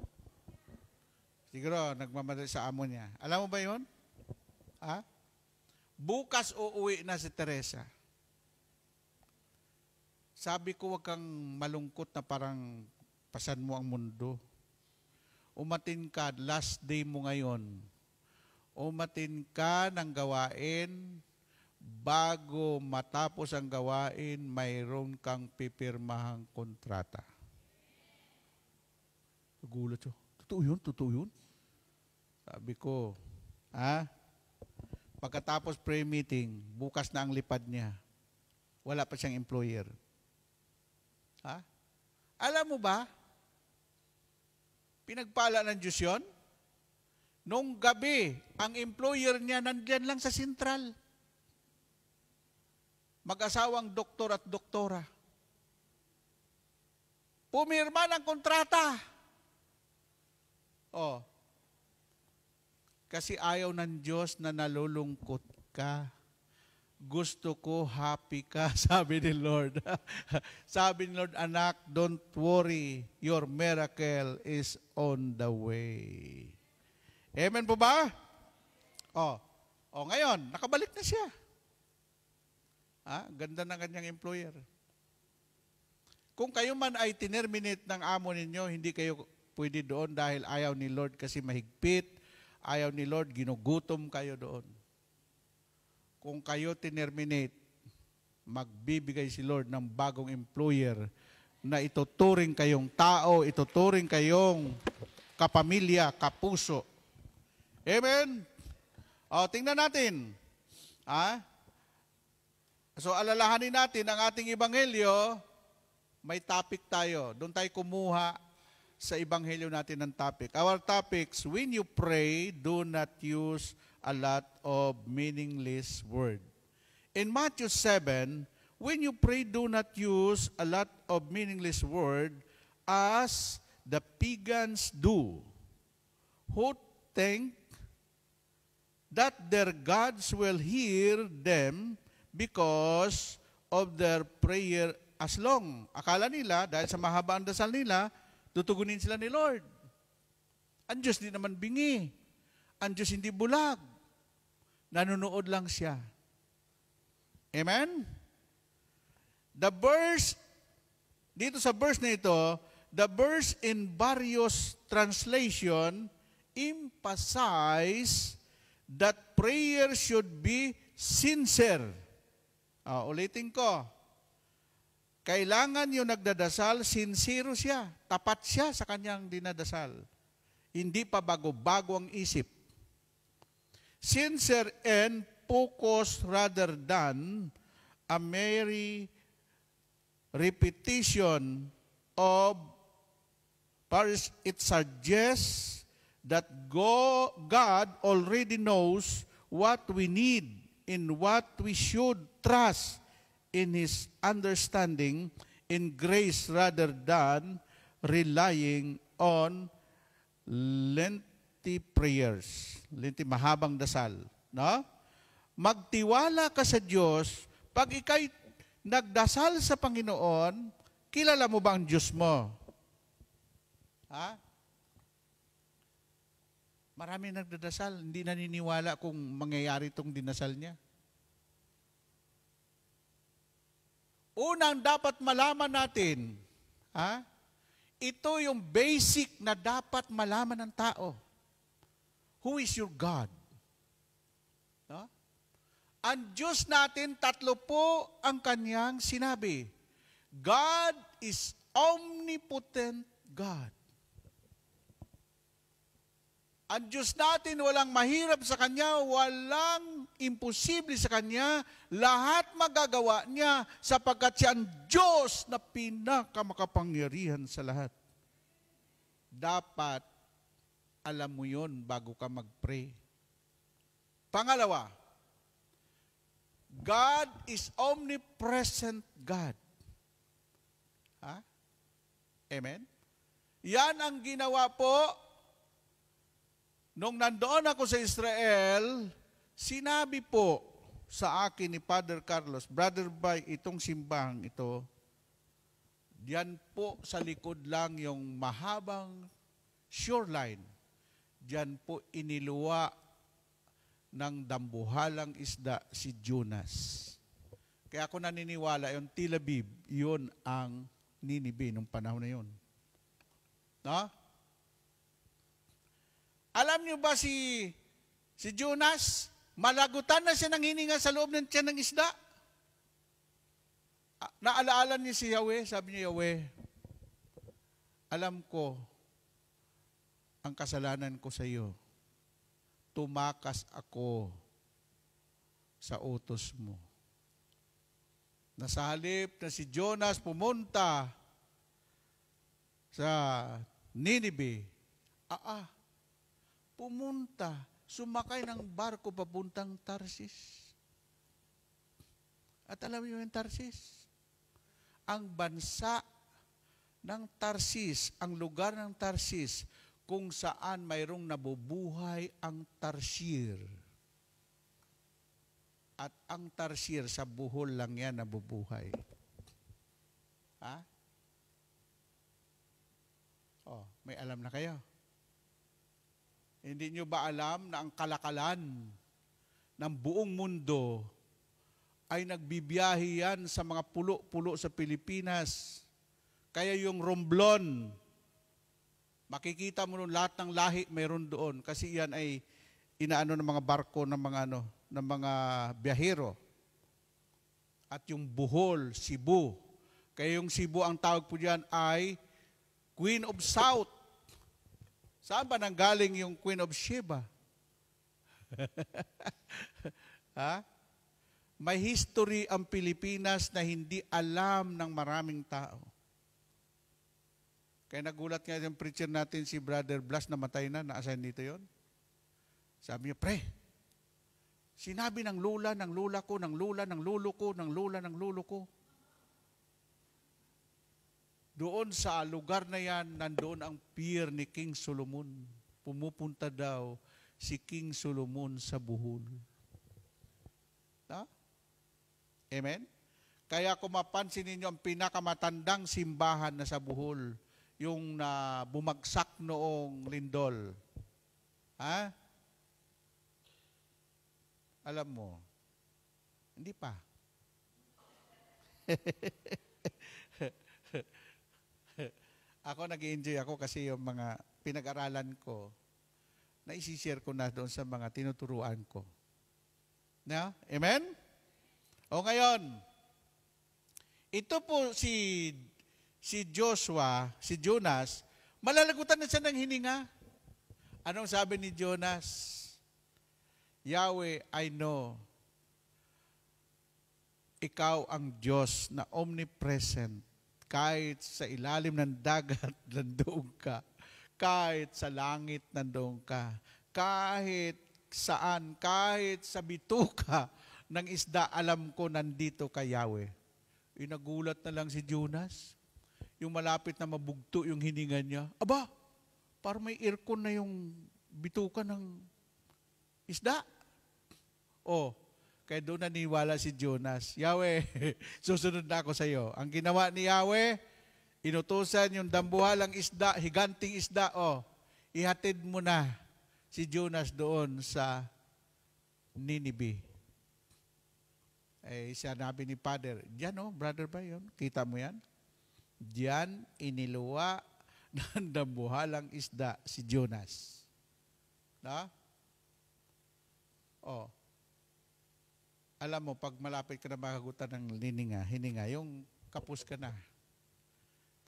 Siguro, nagmamadali sa amo niya. Alam mo ba yun? Ha? Bukas uuwi na si Teresa. Sabi ko, huwag kang malungkot na parang pasan mo ang mundo. Umatin ka, last day mo ngayon. Umatin ka ng gawain, bago matapos ang gawain, mayroon kang pipirmahang kontrata. Nagulat siya. Totoo yun? Totoo yun? Sabi ko, pagkatapos prayer meeting, bukas na ang lipad niya. Wala pa siyang employer. Ha? Alam mo ba, pinagpala ng Diyos yun? Nung gabi, ang employer niya nandyan lang sa sentral. Mag-asawang doktor at doktora. Pumirma ng kontrata. Oh. Kasi ayaw ng Diyos na nalulungkot ka. Gusto ko happy ka, sabi ni Lord. Sabi ni Lord, anak, don't worry. Your miracle is on the way. Amen po ba? Ngayon, nakabalik na siya. Ganda ng kanyang employer. Kung kayo man ay tinerminate ng amo ninyo, hindi kayo pwede doon dahil ayaw ni Lord kasi mahigpit. Ayaw ni Lord, ginugutom kayo doon. Kung kayo tinerminate, magbibigay si Lord ng bagong employer na ituturing kayong tao, ituturing kayong kapamilya, kapuso. Amen? Tingnan natin. So, alalahanin natin ang ating ebanghelyo, may topic tayo. Doon tayo kumuha sa ebanghelyo natin ng topic. Our topics, when you pray, do not use a lot of meaningless word. In Matthew 7, when you pray, do not use a lot of meaningless word as the pagans do, who think that their gods will hear them because of their prayer as long. Akala nila, dahil sa mahabang dasal nila, tutugunin sila ni Lord. Ang Diyos di naman bingi. Ang Diyos hindi bulag. Nanonood lang siya. Amen? The verse, dito sa verse na ito, the verse in various translation emphasize that prayer should be sincere. Ulitin ko. Kailangan yung nagdadasal, sincere siya. Tapat siya sa kanyang dinadasal. Hindi pa bago-bago ang isip. Sincere and focused rather than a mere repetition of verse. It suggests that God already knows what we need and what we should trust in His understanding in grace rather than relying on lengthy prayers. Lengthy, mahabang dasal. No? Magtiwala ka sa Diyos. Pag ikay nagdasal sa Panginoon, kilala mo ba ang Diyos mo? Marami nagdadasal, hindi naniniwala kung mangyayari itong dinasal niya. unang dapat malaman natin, ito yung basic na dapat malaman ng tao. Who is your God? No? Ang Diyos natin, 3 po ang kanyang sinabi. God is omnipotent God. Ang Diyos natin, walang mahirap sa Kanya, walang imposible sa Kanya, lahat magagawa niya sapagkat siya ang Diyos na pinakamakapangyarihan sa lahat. Dapat alam mo yon bago ka mag-pray. Pangalawa, God is omnipresent God. Amen? Yan ang ginawa po nung nandoon ako sa Israel, sinabi po sa akin ni Father Carlos, Brother Bay, itong simbahang ito, diyan po sa likod lang yung mahabang shoreline. Diyan po iniluwa ng dambuhalang isda si Jonas. Kaya ako naniniwala, yung Tel Aviv, yun ang Ninibe nung panahon na yun. No? Alam niyo ba si Jonas, malagutan na siya ng hininga sa loob ng tiyan ng isda? Naalaala niya si Yahweh, sabi niya, Yahweh, alam ko ang kasalanan ko sa iyo. Tumakas ako sa utos mo. Nasa halip na si Jonas pumunta sa Ninibe, pumunta, sumakay ng barko papuntang Tarsis. At alam niyo yung Tarsis? Ang bansa ng Tarsis, ang lugar ng Tarsis, kung saan mayroong nabubuhay ang Tarsir. At ang Tarsir, sa Bohol lang yan nabubuhay. May alam na kayo. Hindi nyo ba alam na ang kalakalan ng buong mundo ay nagbibiyahe yan sa mga pulo-pulo sa Pilipinas? Kaya yung Romblon, makikita mo nun lahat ng lahi mayroon doon kasi yan ay inaano ng mga barko ng mga biyahero. At yung Bohol, Cebu. Kaya yung Cebu, ang tawag po diyan ay Queen of South. Saan ba nanggaling yung Queen of Sheba? May history ang Pilipinas na hindi alam ng maraming tao. Kaya nagulat nga yung preacher natin, si Brother Blas, namatay na, na-assign dito yon. Sabi niya, pre, sinabi ng lula ko, ng lula ng lulo ko, ng lula ng lulo ko. Doon sa lugar na yan, nandoon ang pier ni King Solomon. Pumupunta daw si King Solomon sa Bohol. Amen? Kaya kung mapansin ninyo, ang pinakamatandang simbahan na sa Bohol, yung bumagsak noong lindol. Alam mo, hindi pa. Ako nag-enjoy ako kasi yung mga pinag-aralan ko, na isi-share ko na doon sa mga tinuturuan ko. No? Amen? O ngayon, ito po si Joshua, si Jonas, malalagutan na siya ng hininga. Anong sabi ni Jonas? Yahweh, I know, ikaw ang Diyos na omnipresent. Kahit sa ilalim ng dagat, nandoon ka. Kahit sa langit, nandoon ka. Kahit saan, kahit sa bituka ng isda, alam ko nandito ka, Yahweh. Nagulat na lang si Jonas. Yung malapit na mabugto yung hininga niya. Aba, parang may aircon na yung bituka ng isda. Kaya doon naniwala si Jonas, Yahweh, susunod na ako sa iyo. Ang ginawa ni Yahweh, inutusan yung dambuhalang isda, higanting isda, ihatid mo na si Jonas doon sa Ninibe. Eh, sinabi ni Father, diyan oh, brother ba yun? Kita mo yan? Diyan iniluwa ng dambuhalang isda si Jonas. Na? Oh. Alam mo, pag malapit ka na makagutan ng hininga, yung kapos ka na.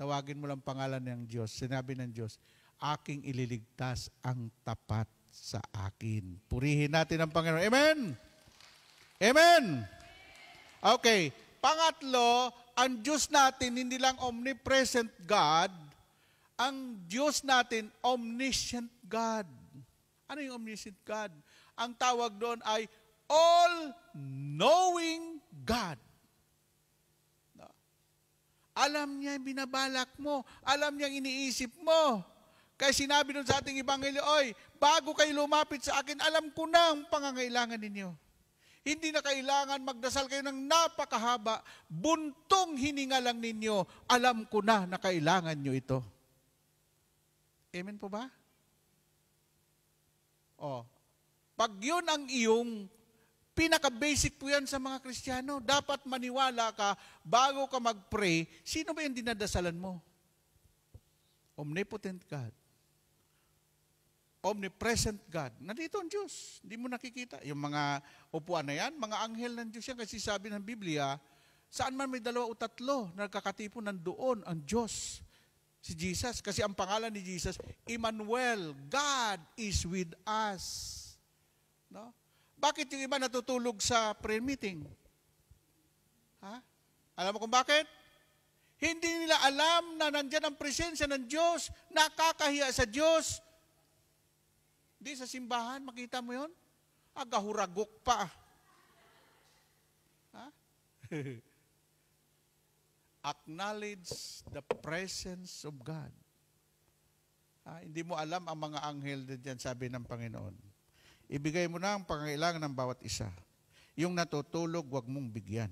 Tawagin mo lang pangalan ng Diyos. Sinabi ng Diyos, aking ililigtas ang tapat sa akin. Purihin natin ang Panginoon. Amen? Amen? Okay. Pangatlo, ang Diyos natin, hindi lang omnipresent God, ang Diyos natin, omniscient God. Ano yung omniscient God? Ang tawag doon ay all-knowing God. Alam niya yung binabalak mo. Alam niya yung iniisip mo. Kaya sinabi nun sa ating Ebanghelyo, oy, bago kayo lumapit sa akin, alam ko na ang pangangailangan ninyo. Hindi na kailangan magdasal kayo ng napakahaba. Buntong hininga lang ninyo. Alam ko na kailangan nyo ito. Amen po ba? Oh. Pag yun ang iyong pinaka-basic po yan sa mga Kristiyano. Dapat maniwala ka, bago ka mag-pray, sino ba yung dinadasalan mo? Omnipotent God. Omnipresent God. Nandito ang Diyos. Hindi mo nakikita. Yung mga upuan na yan, mga anghel ng Diyos yan. Kasi sabi ng Biblia, saan man may 2 o 3 nagkakatipon, nandoon ang Diyos. Si Jesus. Kasi ang pangalan ni Jesus, Emmanuel, God is with us. No? Bakit yung iba natutulog sa prayer meeting? Ha? Alam mo kung bakit? Hindi nila alam na nandyan ang presensya ng Diyos, nakakahiya sa Diyos. Di sa simbahan, makita mo yun? Agahuragok pa. Ha? Acknowledge the presence of God. Ha? Hindi mo alam ang mga anghel dyan, sabi ng Panginoon. Ibigay mo na ang pangailangan ng bawat isa. Yung natutulog, wag mong bigyan.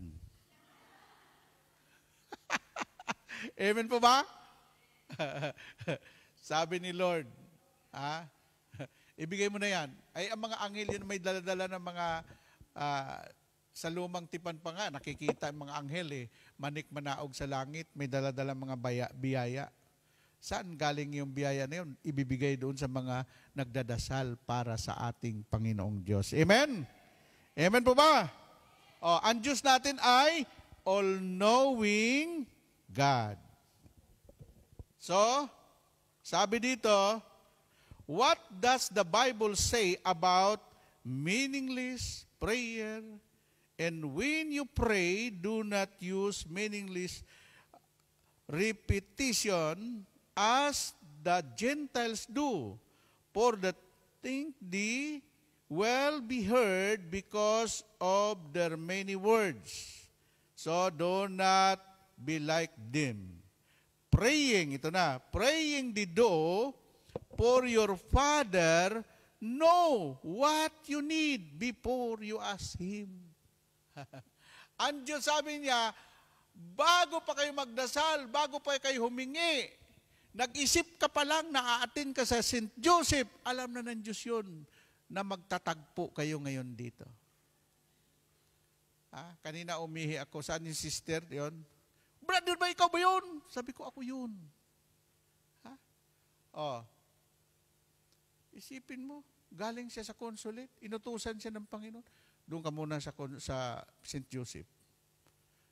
Amen po ba? Sabi ni Lord, ibigay mo na yan. Ay, ang mga anghel yun may daladala ng mga, sa lumang tipan pa nga, nakikita ang mga anghel manik manaog sa langit, may daladala mga biyaya. Saan galing yung biyaya na yun? Ibibigay doon sa mga nagdadasal para sa ating Panginoong Diyos. Amen? Amen po ba? O, ang Diyos natin ay all-knowing God. So, sabi dito, what does the Bible say about meaningless prayer? And when you pray, do not use meaningless repetition as the Gentiles do, for the think they will be heard because of their many words. So do not be like them. Praying, ito na, praying the do, for your Father know what you need before you ask Him. Ang Diyos sabi niya, bago pa kayo magdasal, bago pa kayo humingi, nag-isip ka pa lang, na-a-attend ka sa St. Joseph, alam na ng Diyos yun na magtatagpo kayo ngayon dito. Kanina umihi ako, saan yung sister yun? Brother ba, ikaw ba yun? Sabi ko, ako yun. Isipin mo, galing siya sa consulate, inutusan siya ng Panginoon. Doon ka muna sa St. Joseph.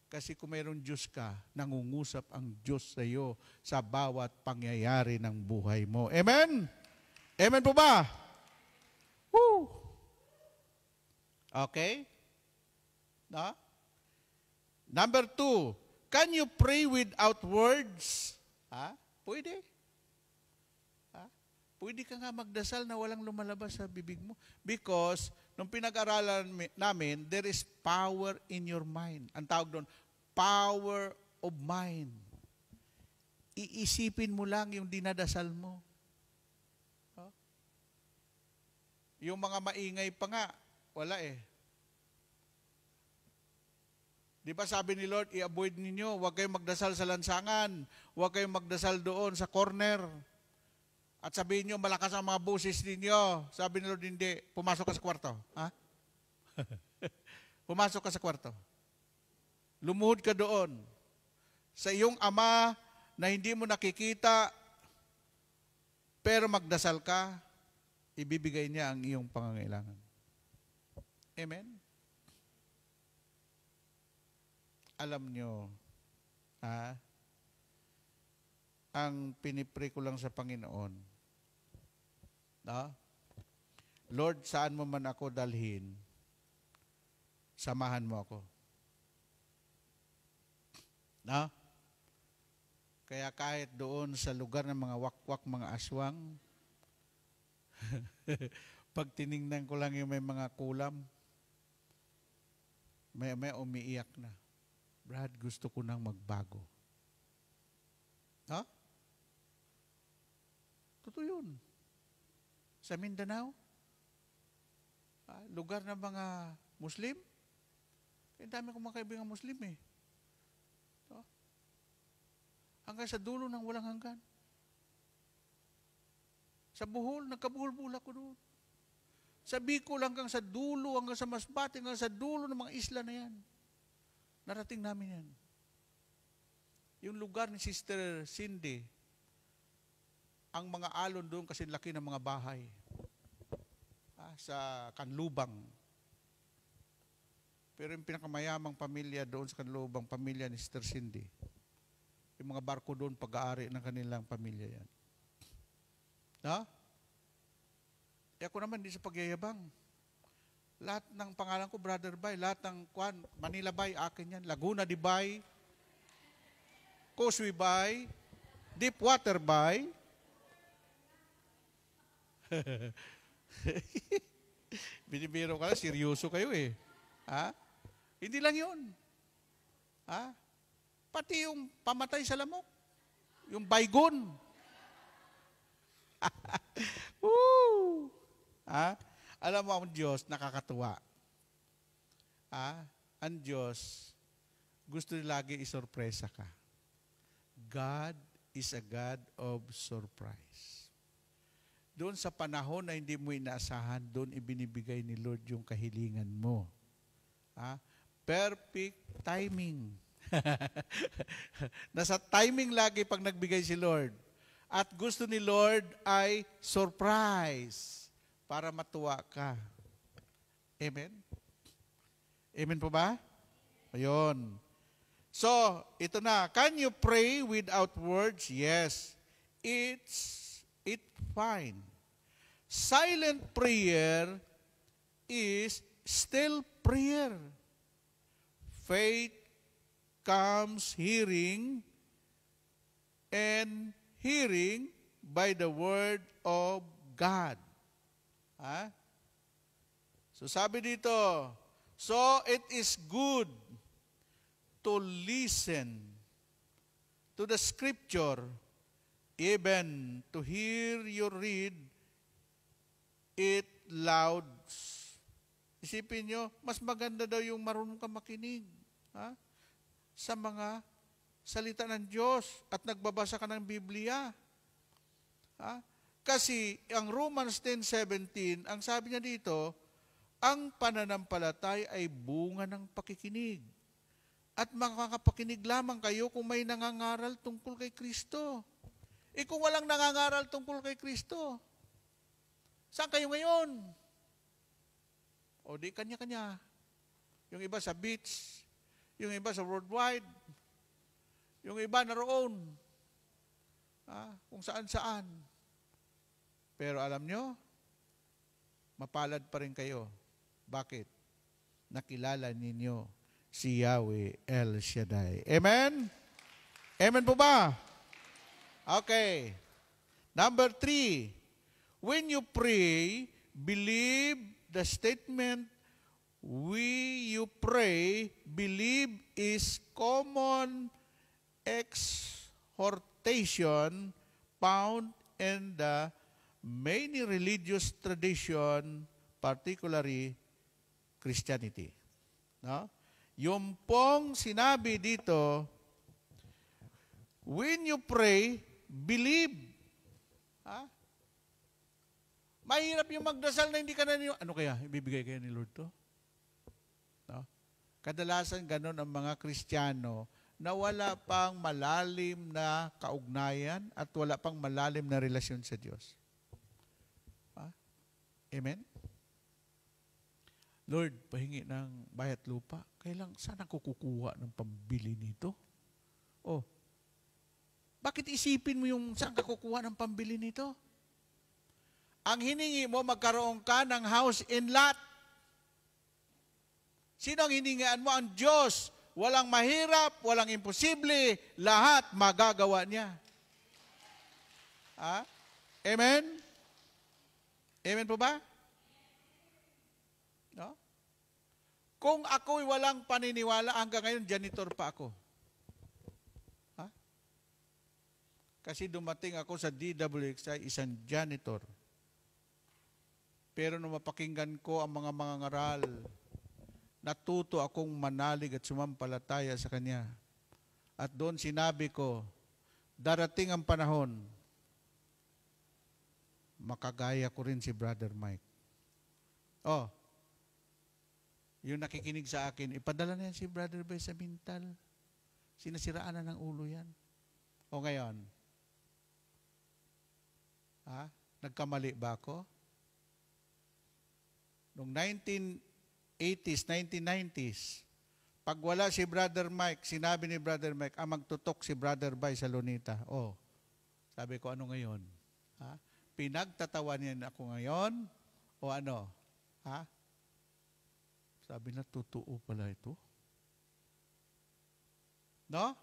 Kasi kung mayroong Diyos ka, nangungusap ang Diyos sa iyo sa bawat pangyayari ng buhay mo. Amen? Amen po ba? Woo! Okay? No? Number 2, can you pray without words? Pwede. Pwede ka nga magdasal na walang lumalabas sa bibig mo. Because, nung pinag-aralan namin, there is power in your mind. Ang tawag doon, power of mind. Iisipin mo lang yung dinadasal mo. Yung mga maingay pa nga, wala Di ba sabi ni Lord, i-avoid ninyo, huwag kayong magdasal sa lansangan, huwag kayong magdasal doon sa corner. At sabihin nyo, malakas ang mga boses ninyo. Sabi ni Lord, hindi, pumasok ka sa kwarto. Pumasok ka sa kwarto. Lumuhod ka doon. Sa iyong ama na hindi mo nakikita, pero magdasal ka, ibibigay niya ang iyong pangangailangan. Amen? Alam nyo, ang pinipray ko lang sa Panginoon, Lord, saan mo man ako dalhin, samahan mo ako. Kaya kahit doon sa lugar ng mga wakwak, mga aswang, pag tiningnan ko lang yung may mga kulam, may umiiyak na. Brad, gusto ko nang magbago. Totoo yun. Sa Mindanao, lugar ng mga Muslim, ang dami kong mga kaibigang Muslim eh. Hanggang sa dulo ng walang hanggan. Sa Bohol, nagkabuhol-buhol ako doon. Sa Bicol, hanggang sa dulo, hanggang sa Masbate, hanggang sa dulo ng mga isla na yan. Narating namin yan. Yung lugar ni Sister Cindy, ang mga alon doon kasi laki ng mga bahay. Sa Kanlubang. Pero yung pinakamayamang pamilya doon sa Kanlubang, pamilya ni Sister Cindy. Yung mga barko doon, pag-aari ng kanilang pamilya yan. Ako naman, di sa pagyayabang. Lahat ng pangalan ko, Brother Bay, lahat ng Manila Bay, akin yan. Laguna de Bay, Causeway Bay, Deepwater Bay. Binibiro ka, seryoso kayo eh. Hindi lang yun. Pati yung pamatay sa lamok. Yung baygon. Alam mo, ang Diyos, nakakatuwa. Ang Diyos, gusto niya lagi isorpresa ka. God is a God of surprise. Doon sa panahon na hindi mo inaasahan, doon ibinibigay ni Lord yung kahilingan mo. Perfect timing. Nasa timing lagi pag nagbigay si Lord. At gusto ni Lord ay surprise para matuwa ka. Amen? Amen po ba? Ayun. So, ito na. Can you pray without words? Yes. It's fine. Silent prayer is still prayer. Faith comes hearing, and hearing by the word of God. So sabi dito, so it is good to listen to the scripture, even to hear you read it loud. Isipin nyo, mas maganda daw yung marunong ka makinig. Sa mga salita ng Diyos at nagbabasa ka ng Biblia. Kasi ang Romans 10:17, ang sabi niya dito, ang pananampalataya ay bunga ng pakikinig. At makakapakinig lamang kayo kung may nangangaral tungkol kay Kristo. Kung walang nangangaral tungkol kay Kristo, saan kayo ngayon? O di kanya-kanya. Yung iba sa beach, yung iba sa worldwide, yung iba naroon, kung saan-saan. Pero alam nyo, mapalad pa rin kayo. Bakit? Nakilala ninyo si Yahweh El Shaddai. Amen? Amen po ba? Okay. Number 3, when you pray, believe the statement you pray, believe is common exhortation found in the many religious tradition, particularly Christianity. No? Yung pong sinabi dito, when you pray, believe. Mahirap yung magdasal na hindi ka na ano kaya, ibibigay kaya ni Lord to? No? Kadalasan ganun ang mga Kristiyano na wala pang malalim na kaugnayan at wala pang malalim na relasyon sa Diyos. Amen? Lord, pahingi ng bayat lupa. Kailang, saan ako kukuha ng pambili nito? Oh, bakit isipin mo yung saan ka kukuha ng pambili nito? Ang hiningi mo, magkaroon ka ng house in lot. Sino ang hiningaan mo? Ang Diyos. Walang mahirap, walang imposible, lahat magagawa niya. Amen? Amen po ba? No? Kung ako'y walang paniniwala, hanggang ngayon, janitor pa ako. Kasi dumating ako sa DWXI, isang janitor. Pero nung mapakinggan ko ang mga ngaral, natuto akong manalig at sumampalataya sa Kanya. At doon sinabi ko, darating ang panahon, makagaya ko rin si Brother Mike. Oh, yung nakikinig sa akin, ipadala na yan si Brother Bay sa mental. Sinasiraan na ng ulo yan. O ngayon, nagkamali ba ako? Noong 1980s, 1990s, pag wala si Brother Mike, sinabi ni Brother Mike, magtutok si Brother Bay sa Lunita. Oh, sabi ko, ano ngayon? Pinagtatawan niya ako ngayon? O ano? Sabi na, totoo pala ito. No?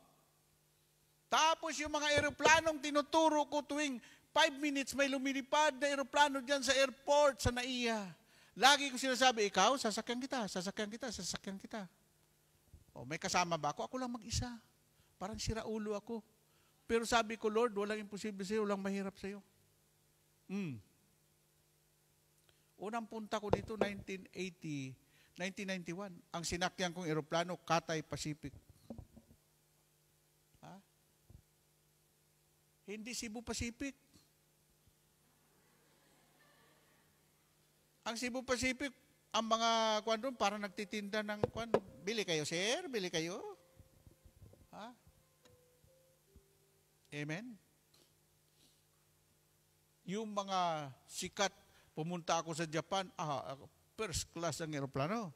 Tapos yung mga eroplanong tinuturo ko tuwing 5 minutes may lumilipad na eroplano dyan sa airport, sa NAIA. Lagi ko sinasabi, ikaw, sasakyan kita, sasakyan kita, sasakyan kita. O, may kasama ba ako? Ako lang mag-isa. Parang siraulo ako. Pero sabi ko, Lord, walang imposible sa'yo, walang mahirap sa'yo. Unang punta ko dito, 1991. Ang sinakyan kong eroplano, Cathay Pacific. Hindi Cebu Pacific. Ang Cebu Pacific, ang mga kwan doon, parang nagtitinda ng kwan. Bili kayo, sir? Bili kayo? Amen? Yung mga sikat, pumunta ako sa Japan, first class ang aeroplano.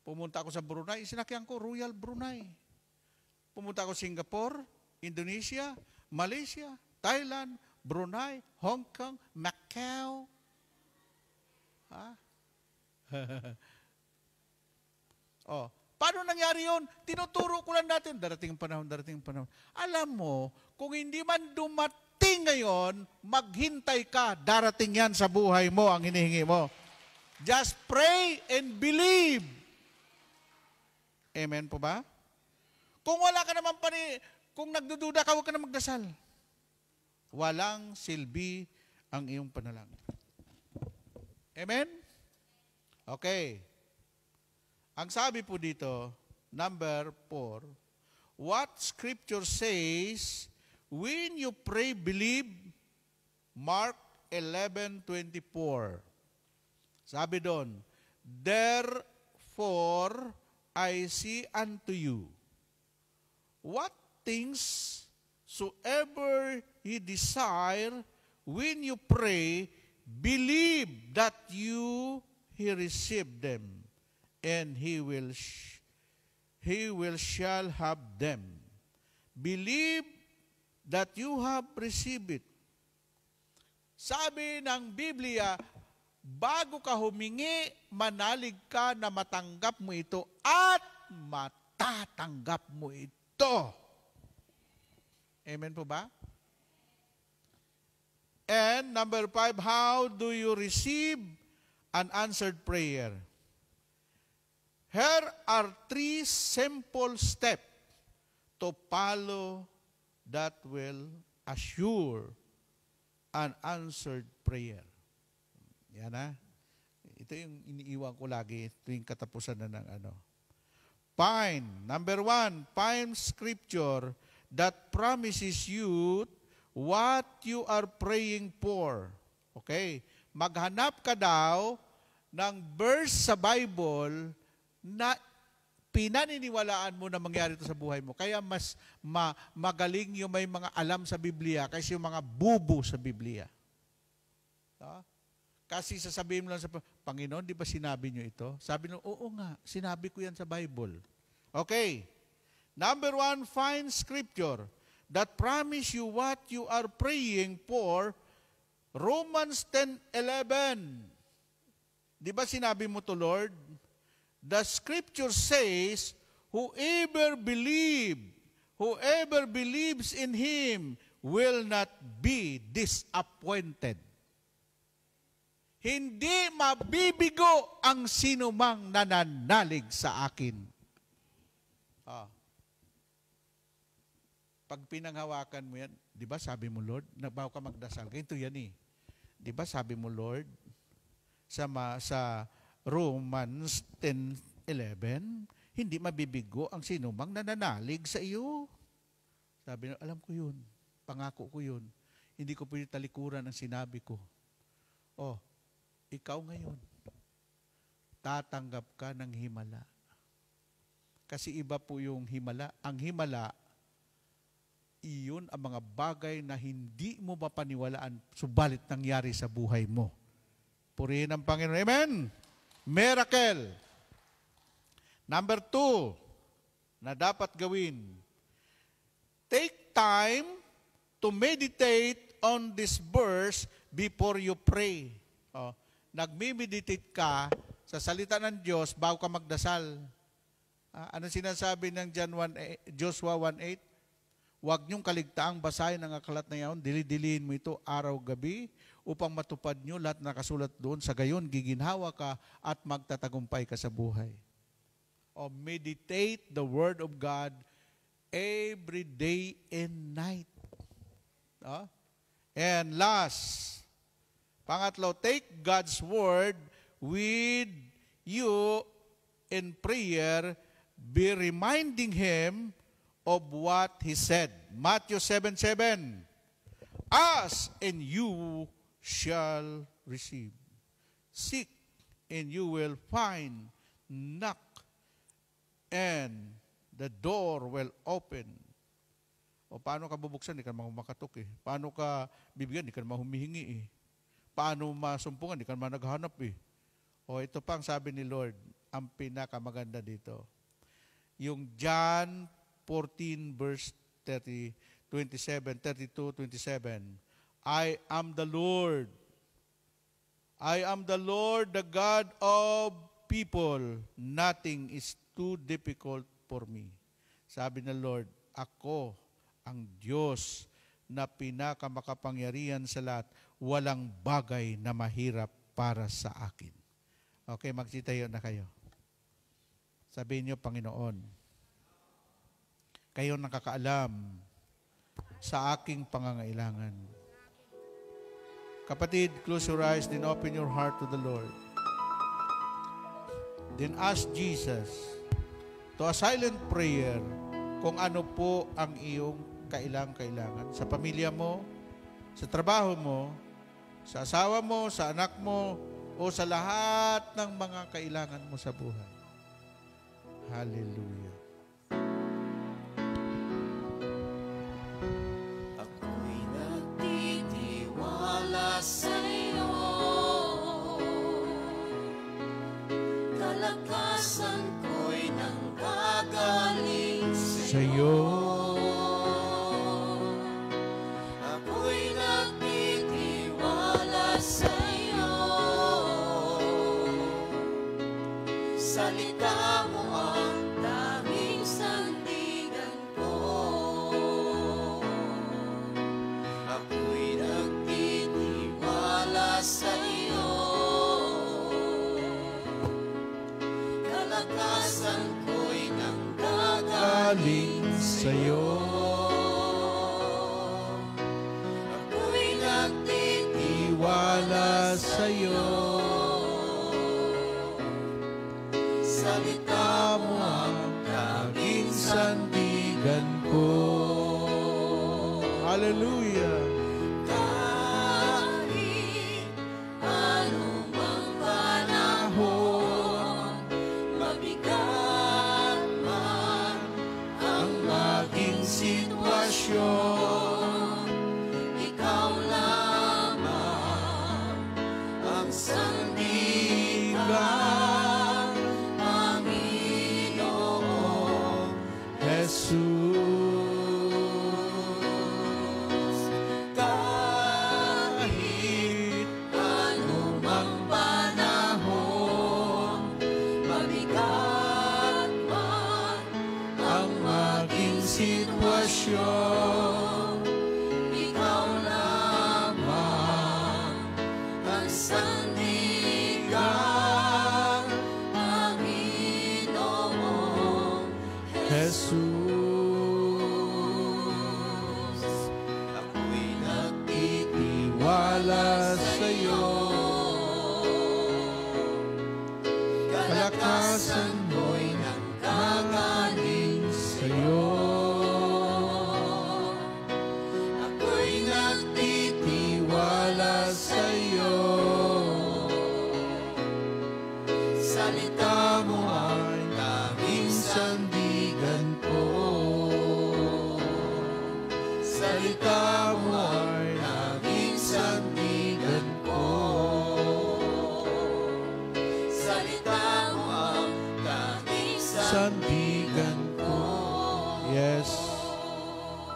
Pumunta ako sa Brunei, sinakyan ko Royal Brunei. Pumunta ako Singapore, Indonesia, Malaysia, Thailand, Brunei, Hong Kong, Macau. Paano nangyari yun? Tinuturo ko lang natin. Darating ang panahon, darating ang panahon. Alam mo, kung hindi man dumating ngayon, maghintay ka, darating yan sa buhay mo, ang hinihingi mo. Just pray and believe. Amen po ba? Kung wala ka naman kung nagdududa ka, huwag ka na magdasal. Walang silbi ang iyong panalangin. Amen? Okay. Ang sabi po dito, number 4, what Scripture says, when you pray, believe, Mark 11:24. Sabi doon, therefore, I say unto you, what things soever ye desire, when you pray, believe that you he receive them, and he will shall have them. Believe that you have received it. Sabi ng Biblia, bago ka humingi, manalig ka na matanggap mo ito at matatanggap mo ito. Amen po ba? And number 5, how do you receive an answered prayer? Here are 3 simple steps to follow that will assure an answered prayer. Yan na. Ito yung iniiwan ko lagi tuwing katapusan na ng ano. Find, number 1, find scripture that promises you what you are praying for. Okay? Maghanap ka daw ng verse sa Bible na pinaniniwalaan mo na mangyari ito sa buhay mo. Kaya mas magaling yung may mga alam sa Biblia kaysa yung mga bubo sa Biblia. Kasi sasabihin mo lang sa Panginoon, di ba sinabi nyo ito? Sabi nyo, oo nga, sinabi ko yan sa Bible. Okay. Number 1, find scripture that promise you what you are praying for. Romans 10:11. Di ba sinabi mo to, Lord? The scripture says, whoever believes in Him will not be disappointed. Hindi mabibigo ang sinumang nananalig sa akin. Pag pinanghawakan mo yan, di ba sabi mo, Lord, bago ka magdasal, ganito yan eh. Di ba sabi mo, Lord, sa Romans 10:11, hindi mabibigo ang sinumang nananalig sa iyo. Sabi niya, alam ko yun, pangako ko yun. Hindi ko pwede talikuran ang sinabi ko. Ikaw ngayon, tatanggap ka ng himala. Kasi iba po yung himala. Ang himala, iyon ang mga bagay na hindi mo mapaniwalaan, subalit nangyari sa buhay mo. Purihin ang Panginoon. Amen? Miracle. Number 2, na dapat gawin. Take time to meditate on this verse before you pray. Nagme-meditate ka sa salita ng Diyos bago ka magdasal. Ano sinasabi ng Joshua 1:8? Huwag niyong kaligtaang basahin ang aklat na iyon, dili-dilihin mo ito araw-gabi upang matupad niyo lahat na nakasulat doon. Sa gayon, giginhawa ka at magtatagumpay ka sa buhay. Meditate the Word of God every day and night. And last, pangatlo, take God's Word with you in prayer, be reminding Him of what He said. Matthew 7:7, ask and you shall receive. Seek and you will find. Knock and the door will open. Paano ka bubuksan? Di ka makatok eh. Paano ka bibigyan? Di ka humihingi eh. Paano masumpungan? Di ka naghanap eh. Ito pang sabi ni Lord, ang pinakamaganda dito. Yung John 14 verse 32-27, I am the Lord. I am the Lord, the God of people. Nothing is too difficult for me. Sabi ng Lord, ako ang Diyos na pinakamakapangyarihan sa lahat. Walang bagay na mahirap para sa akin. Okay, magsitayo na kayo. Sabihin niyo, Panginoon, kayo nakakaalam sa aking pangangailangan. Kapatid, close your eyes, then open your heart to the Lord. Then ask Jesus to a silent prayer kung ano po ang iyong kailangan sa pamilya mo, sa trabaho mo, sa asawa mo, sa anak mo, o sa lahat ng mga kailangan mo sa buhay. Hallelujah. Ako'y nagtitiwala sa'yo, kalakasan ko'y nanggagaling Sa'yo. Ako'y nagtitiwala sa'yo, salita mo ang tanging sandigan ko. Ako'y nagtitiwala sa'yo, kalakasan ko'y nanggagaling Sa'yo. Ako'y Iwala sa'yo. salita mo ang tanging Sandigan ko. Hallelujah. kahit anumang panahon, mabigat sitwasyon, ikaw lamang ang sandigan, Panginoong Jesus. Ako'y nagtitiwala sa'yo, kalakasan mo'y nanggaling sa'yo. Ako'y nagtitiwala sa'yo, salita mo ay tanging sandigan ko. Salita mo ay tanging sandigan ko. Salita mo ang tanging sandigan ko. Yes.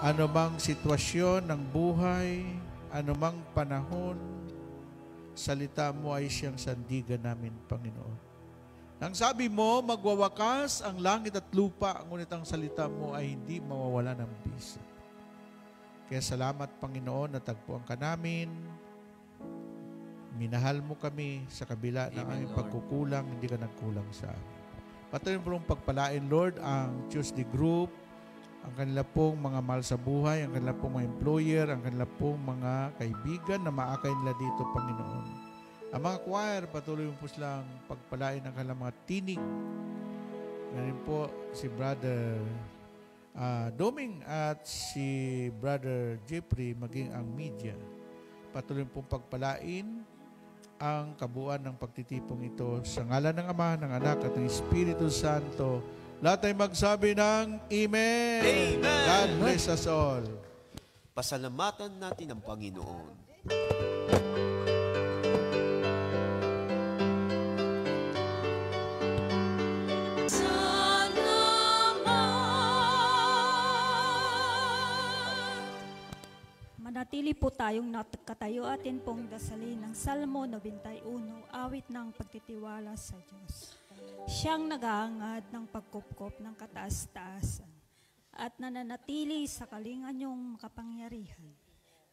Ano mang sitwasyon ng buhay, ano mang panahon, salita mo ay siyang sandigan namin, Panginoon. Nang sabi mo, magwawakas ang langit at lupa, ngunit ang salita mo ay hindi mawawala ng bisa. Kaya salamat, Panginoon, natagpuan ka namin. Minahal mo kami sa kabila ng aming pagkukulang, hindi ka nagkulang sa amin. Patuloy mo pong pagpalain, Lord, ang Tuesday Group, ang kanila pong mga mahal sa buhay, ang kanila pong mga employer, ang kanila pong mga kaibigan na maakay nila dito, Panginoon. Ang mga choir, patuloy mo po silang pagpalain ang kanilang mga tinig. Ganun po si Brother Doming at si Brother Jeffrey, maging ang media. Patuloy pong pagpalain ang kabuuan ng pagtitipong ito sa ngalan ng Ama, ng Anak at ng Espiritu Santo. Lahat ay magsabi ng Amen. Amen. God bless us all. Pasalamatan natin ang Panginoon. Manatili po tayong nakatayo, atin pong dasalin ng Salmo 91, awit ng pagtitiwala sa Diyos. Siyang nag-aangad ng pagkupkop ng kataas-taasan at nananatili sa kalinganyong makapangyarihan,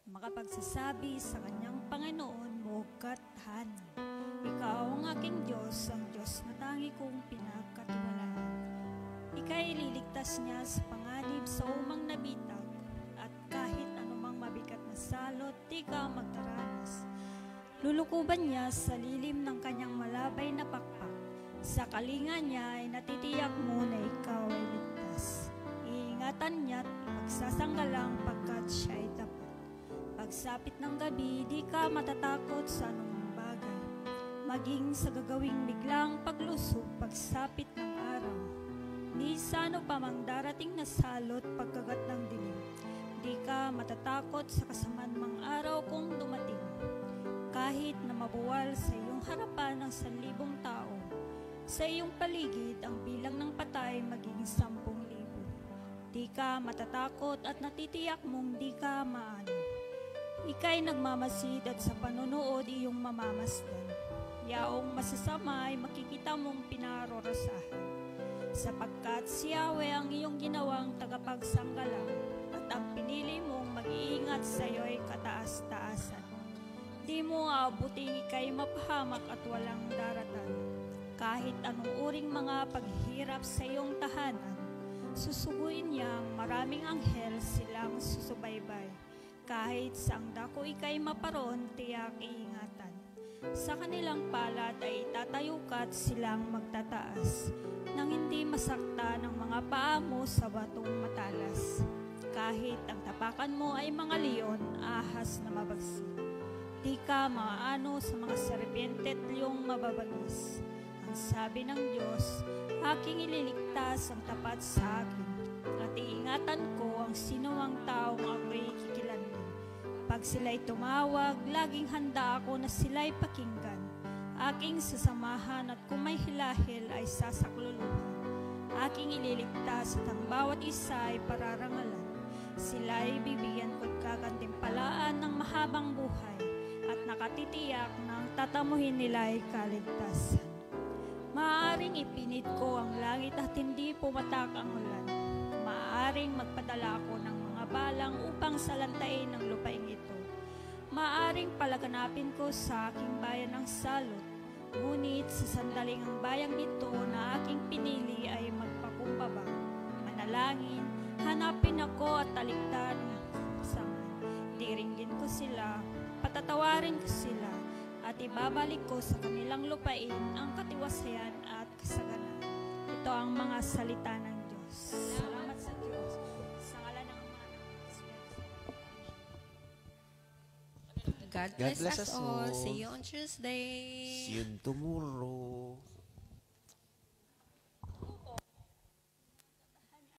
makapagsasabi sa kanyang Panginoon mo katahanan. Ikaw ang aking Diyos, ang Diyos na tangi kong pinagkatiwalaan. Ika'y ililigtas niya sa panganib sa umang nabitag, at kahit anumang mabigat na salot, di ka magdaranas. Lulukuban niya sa lilim ng kanyang malabay na pakpak. Sa kalinga niya ay natitiyak mo na ikaw ay ligtas. Iingatan niya at magsasanggalang pagkat siya ay tapat. Pagsapit ng gabi, di ka matatakot sa anumang bagay. Maging sa gagawing biglang paglusog, pagsapit ng araw. Ni sa ano pa mang darating na salot pagkagat ng dilim. Di ka matatakot sa kasamanmang araw kung dumating. Kahit na mabuwal sa iyong harapan ng 1,000 tao, sa iyong paligid ang bilang ng patay maging 10,000. Di ka matatakot at natitiyak mong di ka maano. Ika'y nagmamasid at sa panonood iyong mamamasdan. Yaong masasama ay makikita mong pinarorasahan. Sapagkat si Yahweh ang iyong ginawang tagapagsanggalang at ang pinili mong mag-iingat sa iyo ay kataas-taasan. Di mo aabuting ika'y mapahamak at walang daratan. Kahit anong uring mga paghihirap sa iyong tahanan, susuguin niyang maraming anghel silang susubaybay. Kahit saang dako ika'y maparoon, tiyak iingatan. Sa kanilang palad ay itatayo ka at silang magtataas, nang hindi masakta ng mga paa mo sa batong matalas. Kahit ang tapakan mo ay mga leon, ahas na mabagsik. Di ka maaano sa mga serpiente at liyong mababangis. Ang sabi ng Diyos, aking ililigtas ang tapat sa akin, at iingatan ko ang sinuwang taong ako'y kikilanlan. Pag sila'y tumawag, laging handa ako na sila'y pakinggan. Aking sasamahan at kung may hilahil ay sasakluluhan. Aking ililigtas at ang bawat isa ay pararangalan. Sila'y bibigyan ko't kagantimpalaan ng mahabang buhay at nakatitiyak na ang tatamuhin nila ay kaligtasan. Maaaring ipinit ko ang langit at hindi pumatak ang ulan. maaring magpadala ako ng mga balang upang salantain ng lupaing ito. Maaring palaganapin ko sa aking bayan ng salot, ngunit sa sandaling ang bayang ito na aking pinili ay magpakumbaba. Manalangin, hanapin ako at talikdan sa diringgin ko sila, patatawarin ko sila, at ibabalik ko sa kanilang lupain ang katiwasayan at kasaganan. Ito ang mga salita ng Diyos. Salamat sa Diyos. Sa ngalan ng Ama ng Espiritu. God bless us all. See you on Tuesday. See you tomorrow.